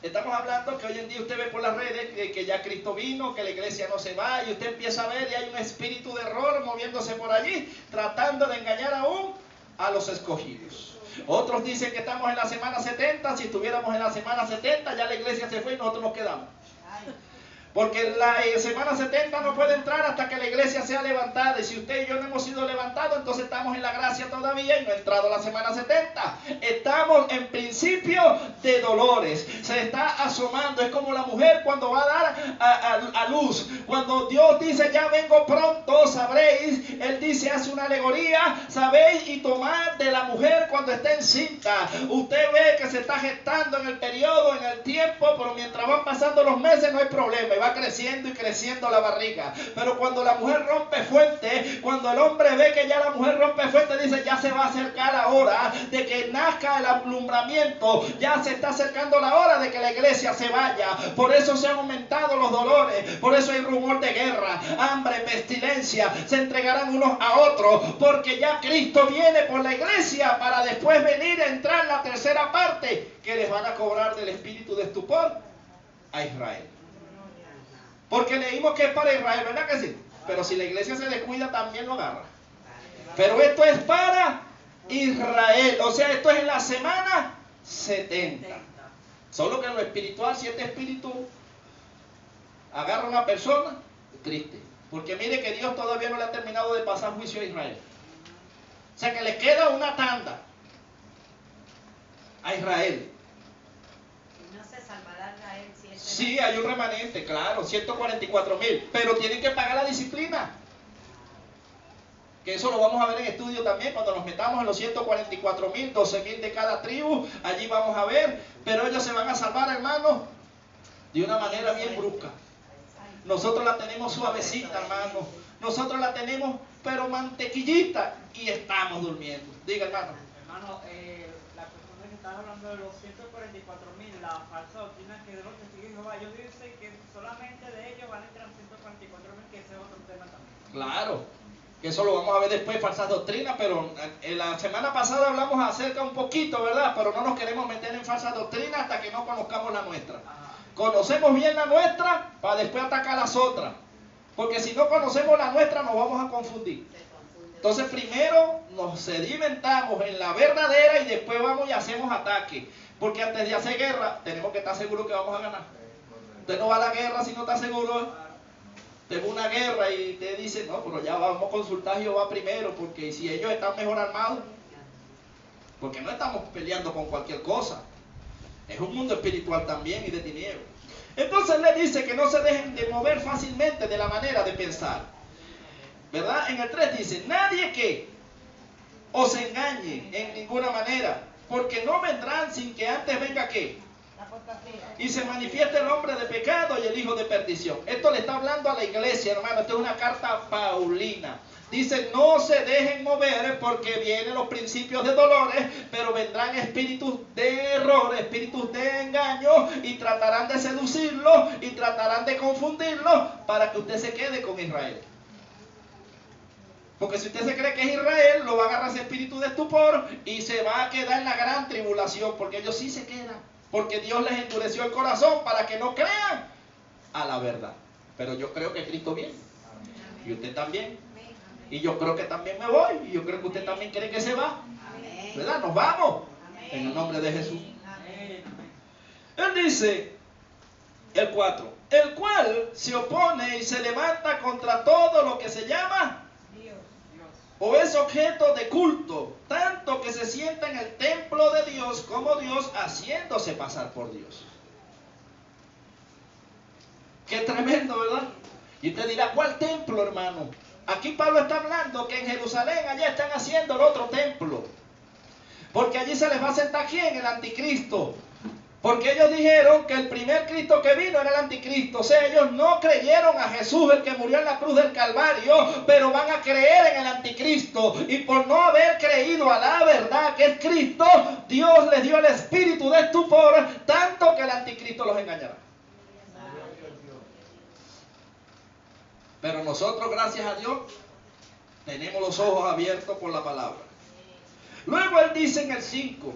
Estamos hablando que hoy en día usted ve por las redes que ya Cristo vino, que la iglesia no se va, y usted empieza a ver y hay un espíritu de error moviéndose por allí, tratando de engañar aún a los escogidos. Otros dicen que estamos en la semana 70, si estuviéramos en la semana 70 ya la iglesia se fue y nosotros nos quedamos. Porque la semana 70 no puede entrar hasta que la iglesia sea levantada. Y si usted y yo no hemos sido levantados, entonces estamos en la gracia todavía y no ha entrado la semana 70. Estamos en principio de dolores. Se está asomando. Es como la mujer cuando va a dar a luz. Cuando Dios dice, ya vengo pronto, sabréis. Él dice, hace una alegoría, sabéis y tomad de la mujer cuando esté encinta. Usted ve que se está gestando en el periodo, en el tiempo, pero mientras van pasando los meses no hay problema. Va creciendo y creciendo la barriga. Pero cuando la mujer rompe fuerte, cuando el hombre ve que ya la mujer rompe fuerte, dice, ya se va a acercar la hora de que nazca el alumbramiento, ya se está acercando la hora de que la iglesia se vaya. Por eso se han aumentado los dolores, por eso hay rumor de guerra, hambre, pestilencia, se entregarán unos a otros, porque ya Cristo viene por la iglesia para después venir a entrar en la tercera parte, que les van a cobrar del espíritu de estupor a Israel. Porque leímos que es para Israel, ¿verdad que sí? Pero si la iglesia se descuida, también lo agarra. Pero esto es para Israel. O sea, esto es en la semana 70. Solo que en lo espiritual, si este espíritu agarra a una persona, es triste. Porque mire que Dios todavía no le ha terminado de pasar juicio a Israel. O sea que le queda una tanda a Israel. Sí, hay un remanente, claro, 144,000, pero tienen que pagar la disciplina. Que eso lo vamos a ver en estudio también, cuando nos metamos en los 144,000, 12,000 de cada tribu, allí vamos a ver, pero ellos se van a salvar, hermanos, de una manera bien brusca. Nosotros la tenemos suavecita, hermano, nosotros la tenemos, pero mantequillita, y estamos durmiendo. Diga, hermano. Hermano, la cuestión es que estás hablando de los 144.000, la falsa doctrina que de los testigos de Jehová, ellos dicen que solamente de ellos van a entrar 144.000, que ese es otro tema también. Claro, que eso lo vamos a ver después, falsas doctrinas, pero en la semana pasada hablamos acerca un poquito, ¿verdad? Pero no nos queremos meter en falsas doctrinas hasta que no conozcamos la nuestra. Conocemos bien la nuestra para después atacar las otras. Porque si no conocemos la nuestra nos vamos a confundir. Entonces primero nos sedimentamos en la verdadera y después vamos y hacemos ataque. Porque antes de hacer guerra tenemos que estar seguros que vamos a ganar. Usted no va a la guerra si no está seguro. Tengo una guerra y te dice, no, pero ya vamos a consultar a Jehová primero, porque si ellos están mejor armados, porque no estamos peleando con cualquier cosa. Es un mundo espiritual también y de tinieblas. Entonces le dice que no se dejen de mover fácilmente de la manera de pensar. ¿Verdad? En el 3 dice, nadie que os engañe en ninguna manera, porque no vendrán sin que antes venga ¿qué? Y se manifiesta el hombre de pecado y el hijo de perdición. Esto le está hablando a la iglesia, hermano. Esto es una carta paulina. Dice, no se dejen mover porque vienen los principios de dolores, pero vendrán espíritus de error, espíritus de engaño, y tratarán de seducirlos y tratarán de confundirlos para que usted se quede con Israel. Porque si usted se cree que es Israel, lo va a agarrar ese espíritu de estupor y se va a quedar en la gran tribulación, porque ellos sí se quedan. Porque Dios les endureció el corazón para que no crean a la verdad. Pero yo creo que Cristo viene. Y usted también. Y yo creo que también me voy. Y yo creo que usted también cree que se va. ¿Verdad? Nos vamos. En el nombre de Jesús. Él dice, el 4, el cual se opone y se levanta contra todo lo que se llama o es objeto de culto, tanto que se sienta en el templo de Dios como Dios, haciéndose pasar por Dios. Qué tremendo, ¿verdad? Y usted dirá, ¿cuál templo, hermano? Aquí Pablo está hablando que en Jerusalén allá están haciendo el otro templo. Porque allí se les va a sentar ¿quién? El anticristo. Porque ellos dijeron que el primer Cristo que vino era el anticristo. O sea, ellos no creyeron a Jesús, el que murió en la cruz del Calvario, pero van a creer en el anticristo. Y por no haber creído a la verdad que es Cristo, Dios les dio el espíritu de estupor, tanto que el anticristo los engañará. Pero nosotros, gracias a Dios, tenemos los ojos abiertos por la palabra. Luego él dice en el 5,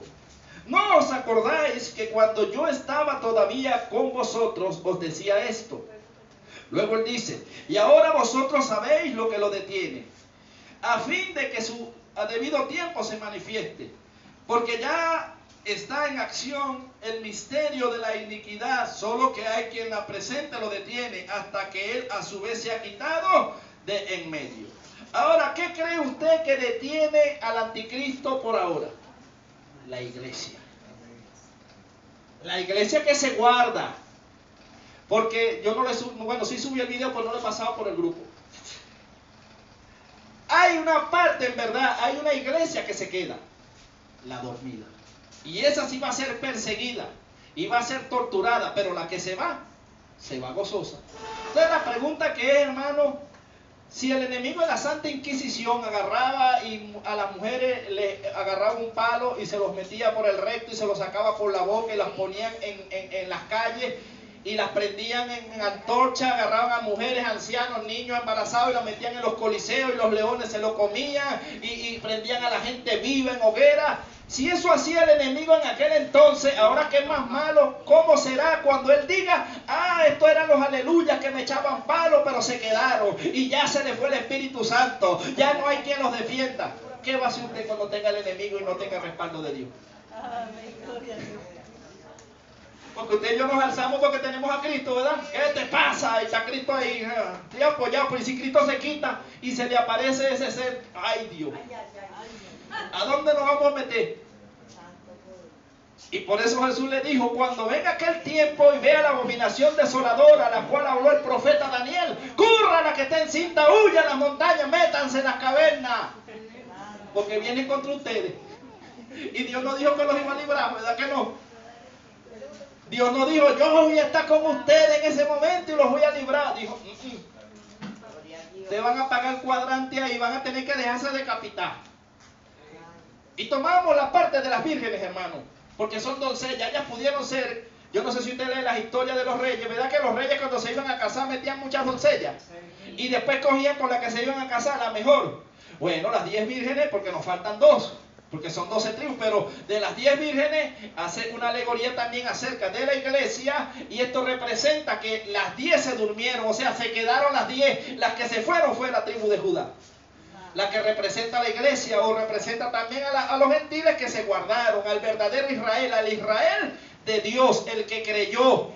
¿no os acordáis que cuando yo estaba todavía con vosotros os decía esto? Luego él dice, y ahora vosotros sabéis lo que lo detiene, a fin de que a debido tiempo se manifieste, porque ya está en acción el misterio de la iniquidad, solo que hay quien la presente lo detiene, hasta que él a su vez se ha quitado de en medio. Ahora, ¿qué cree usted que detiene al anticristo por ahora? La iglesia. La iglesia que se guarda. Porque yo no le subí, bueno, sí subí el video, pero no lo he pasado por el grupo. Hay una parte, en verdad, hay una iglesia que se queda, la dormida. Y esa sí va a ser perseguida y va a ser torturada, pero la que se va gozosa. Entonces la pregunta que es, hermano, si el enemigo de la Santa Inquisición agarraba y a las mujeres le agarraba un palo y se los metía por el recto y se los sacaba por la boca y las ponían en las calles y las prendían en antorcha, agarraban a mujeres, ancianos, niños embarazados y las metían en los coliseos y los leones se lo comían y prendían a la gente viva en hoguera. Si eso hacía el enemigo en aquel entonces, ahora que es más malo, ¿cómo será cuando él diga, estos eran los aleluyas que me echaban palo, pero se quedaron y ya se les fue el Espíritu Santo, ya no hay quien los defienda? ¿Qué va a hacer usted cuando tenga el enemigo y no tenga el respaldo de Dios? Porque usted y yo nos alzamos porque tenemos a Cristo, ¿verdad? ¿Qué te pasa? Y está Cristo ahí, estoy apoyado, pero si Cristo se quita y se le aparece ese ser, ¡ay Dios! ¿A dónde nos vamos a meter? Y por eso Jesús le dijo, cuando venga aquel tiempo y vea la abominación desoladora, la cual habló el profeta Daniel, corran a que esté encinta, huyan a las montañas, métanse en las cavernas, porque vienen contra ustedes. Y Dios no dijo que los iba a librar, ¿verdad que no? Dios no dijo, yo voy a estar con ustedes en ese momento y los voy a librar. Dijo, te van a pagar el cuadrante ahí, van a tener que dejarse decapitar. Y tomamos la parte de las vírgenes, hermano. porque son doncellas, ellas pudieron ser, yo no sé si usted lee las historias de los reyes, ¿verdad que los reyes cuando se iban a casar metían muchas doncellas? Y después cogían con la que se iban a casar la mejor. Bueno, las 10 vírgenes, porque nos faltan 2, porque son 12 tribus, pero de las 10 vírgenes hace una alegoría también acerca de la iglesia, y esto representa que las 10 se durmieron, o sea, se quedaron las 10, las que se fueron fue la tribu de Judá, la que representa a la iglesia, o representa también a los gentiles que se guardaron, al verdadero Israel, al Israel de Dios, el que creyó.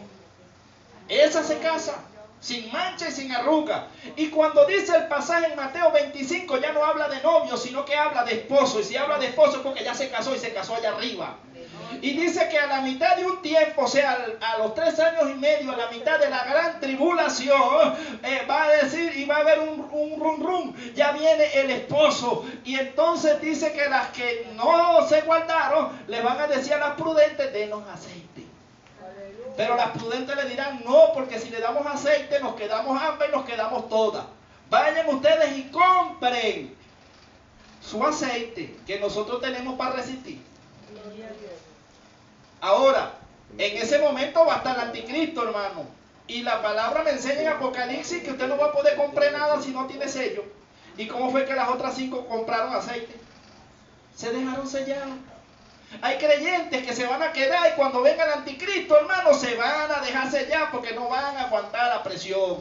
Esa se casa sin mancha y sin arruga. Y cuando dice el pasaje en Mateo 25, ya no habla de novio, sino que habla de esposo. Y si habla de esposo es porque ya se casó, y se casó allá arriba. Y dice que a la mitad de un tiempo, o sea, a los 3 años y medio, a la mitad de la gran tribulación, va a decir, y va a haber un rum rum, ya viene el esposo. Y entonces dice que las que no se guardaron, le van a decir a las prudentes, denos aceite. Pero las prudentes le dirán, no, porque si le damos aceite nos quedamos hambre y nos quedamos todas. Vayan ustedes y compren su aceite que nosotros tenemos para resistir. Ahora, en ese momento va a estar el anticristo, hermano. Y la palabra me enseña en Apocalipsis que usted no va a poder comprar nada si no tiene sello. ¿Y cómo fue que las otras 5 compraron aceite? Se dejaron sellar. Hay creyentes que se van a quedar y cuando venga el anticristo, hermano, se van a dejar sellar porque no van a aguantar la presión.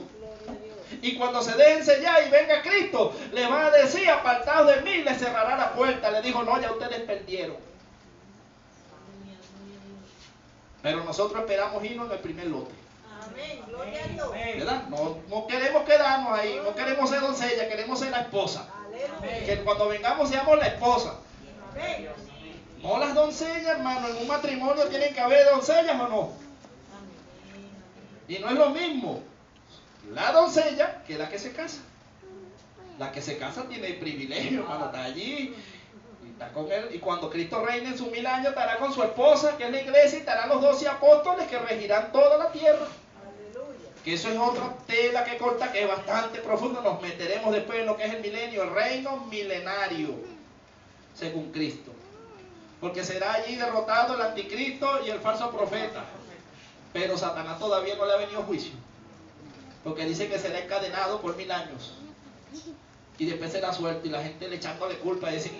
Y cuando se dejen sellar y venga Cristo, le van a decir, apartados de mí, le cerrará la puerta. Le dijo, no, ya ustedes perdieron. Pero nosotros esperamos irnos en el primer lote. Amén, gloria a Dios. ¿Verdad? No queremos quedarnos ahí, no queremos ser doncella, queremos ser la esposa. Aleluya. Que cuando vengamos seamos la esposa. Amén. No las doncellas, hermano. En un matrimonio tienen que haber doncellas o no. Y no es lo mismo la doncella que la que se casa. La que se casa tiene el privilegio, hermano, está allí y está con él. Y cuando Cristo reine en sus 1000 años, estará con su esposa, que es la iglesia, y estarán los 12 apóstoles que regirán toda la tierra. Que eso es otra tela que corta, que es bastante profundo. Nos meteremos después en lo que es el milenio, el reino milenario, según Cristo. Porque será allí derrotado el anticristo y el falso profeta. Pero Satanás todavía no le ha venido juicio. Porque dice que será encadenado por 1000 años. Y después será suelto y la gente le echándole culpa y dice,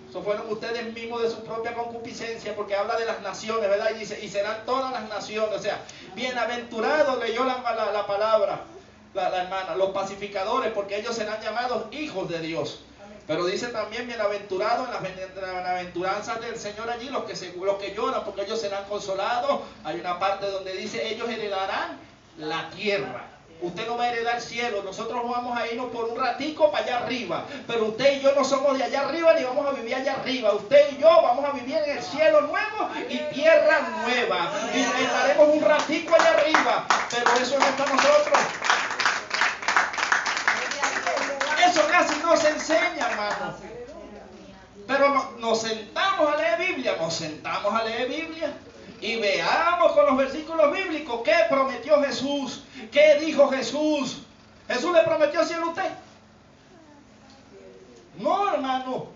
eso fueron ustedes mismos de su propia concupiscencia, porque habla de las naciones, ¿verdad? Y dice, y serán todas las naciones. O sea, bienaventurados, leyó la palabra, la hermana, los pacificadores, porque ellos serán llamados hijos de Dios. Pero dice también, bienaventurados en las bienaventuranzas del Señor allí, los que lloran, porque ellos serán consolados. Hay una parte donde dice, ellos heredarán la tierra. Usted no va a heredar el cielo, nosotros vamos a irnos por un ratico para allá arriba, pero usted y yo no somos de allá arriba ni vamos a vivir allá arriba. Usted y yo vamos a vivir en el cielo nuevo y tierra nueva, y estaremos un ratico allá arriba, pero eso no está nosotros. Eso casi no se enseña, hermano. Pero nos sentamos a leer Biblia, y veamos con los versículos bíblicos qué prometió Jesús, qué dijo Jesús. ¿Jesús le prometió cielo a usted? No, hermano.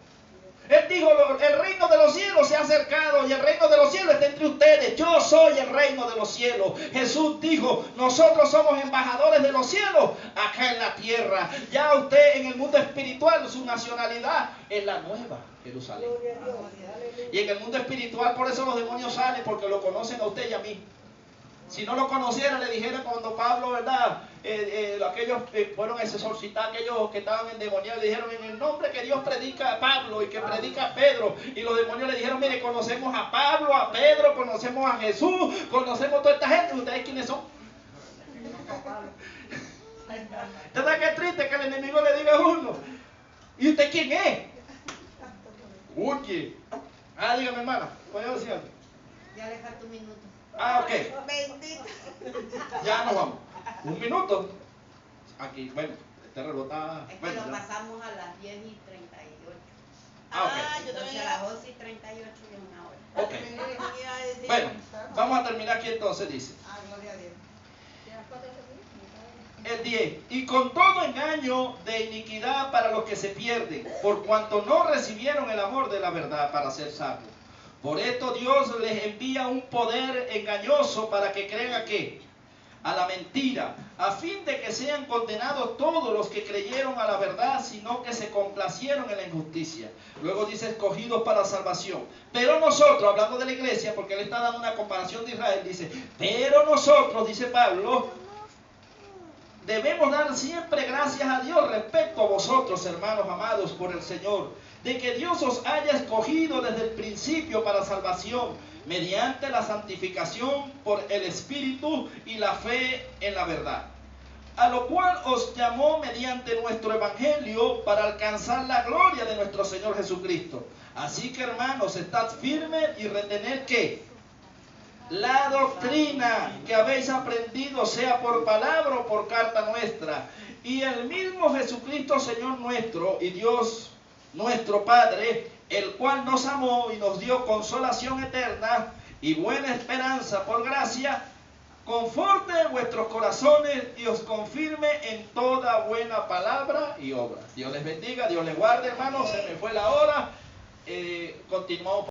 Él dijo, el reino de los cielos se ha acercado y el reino de los cielos está entre ustedes. Yo soy el reino de los cielos. Jesús dijo, nosotros somos embajadores de los cielos acá en la tierra. Ya usted en el mundo espiritual, su nacionalidad es la nueva Jerusalén. Y en el mundo espiritual, por eso los demonios salen, porque lo conocen a usted y a mí. Si no lo conociera, le dijera cuando Pablo, ¿verdad? Aquellos fueron a exorcitar, aquellos que estaban endemoniados, le dijeron, en el nombre que Dios predica a Pablo y que predica a Pedro. Y los demonios le dijeron, mire, conocemos a Pablo, a Pedro, conocemos a Jesús, conocemos a toda esta gente. ¿Ustedes quiénes son? ¿Verdad que es triste que el enemigo le diga a uno? ¿Y usted quién es? Oye. Dígame, hermana, ¿puedo decir algo? Ya le falta un minuto. Ok. Bendito. Ya nos vamos. Un minuto. Aquí, bueno, este reloj está... Es que bueno, lo ya. pasamos a las 10:38. Ok. Entonces a las 11:38 es una hora. Ok. Bueno, vamos a terminar aquí entonces, dice. Gloria a Dios. El 10. Y con todo engaño de iniquidad para los que se pierden, por cuanto no recibieron el amor de la verdad para ser salvos. Por esto Dios les envía un poder engañoso para que crean a qué, a la mentira, a fin de que sean condenados todos los que creyeron a la verdad, sino que se complacieron en la injusticia. Luego dice, escogidos para salvación. Pero nosotros, hablando de la iglesia, porque él está dando una comparación de Israel, dice, pero nosotros, dice Pablo, debemos dar siempre gracias a Dios respecto a vosotros, hermanos amados por el Señor, de que Dios os haya escogido desde el principio para salvación, mediante la santificación por el Espíritu y la fe en la verdad, a lo cual os llamó mediante nuestro Evangelio para alcanzar la gloria de nuestro Señor Jesucristo. Así que, hermanos, estad firmes y retened que la doctrina que habéis aprendido, sea por palabra o por carta nuestra, y el mismo Jesucristo Señor nuestro y Dios nuestro Padre, el cual nos amó y nos dio consolación eterna y buena esperanza por gracia, conforte vuestros corazones y os confirme en toda buena palabra y obra. Dios les bendiga, Dios les guarde, hermanos. Se me fue la hora. Continuamos.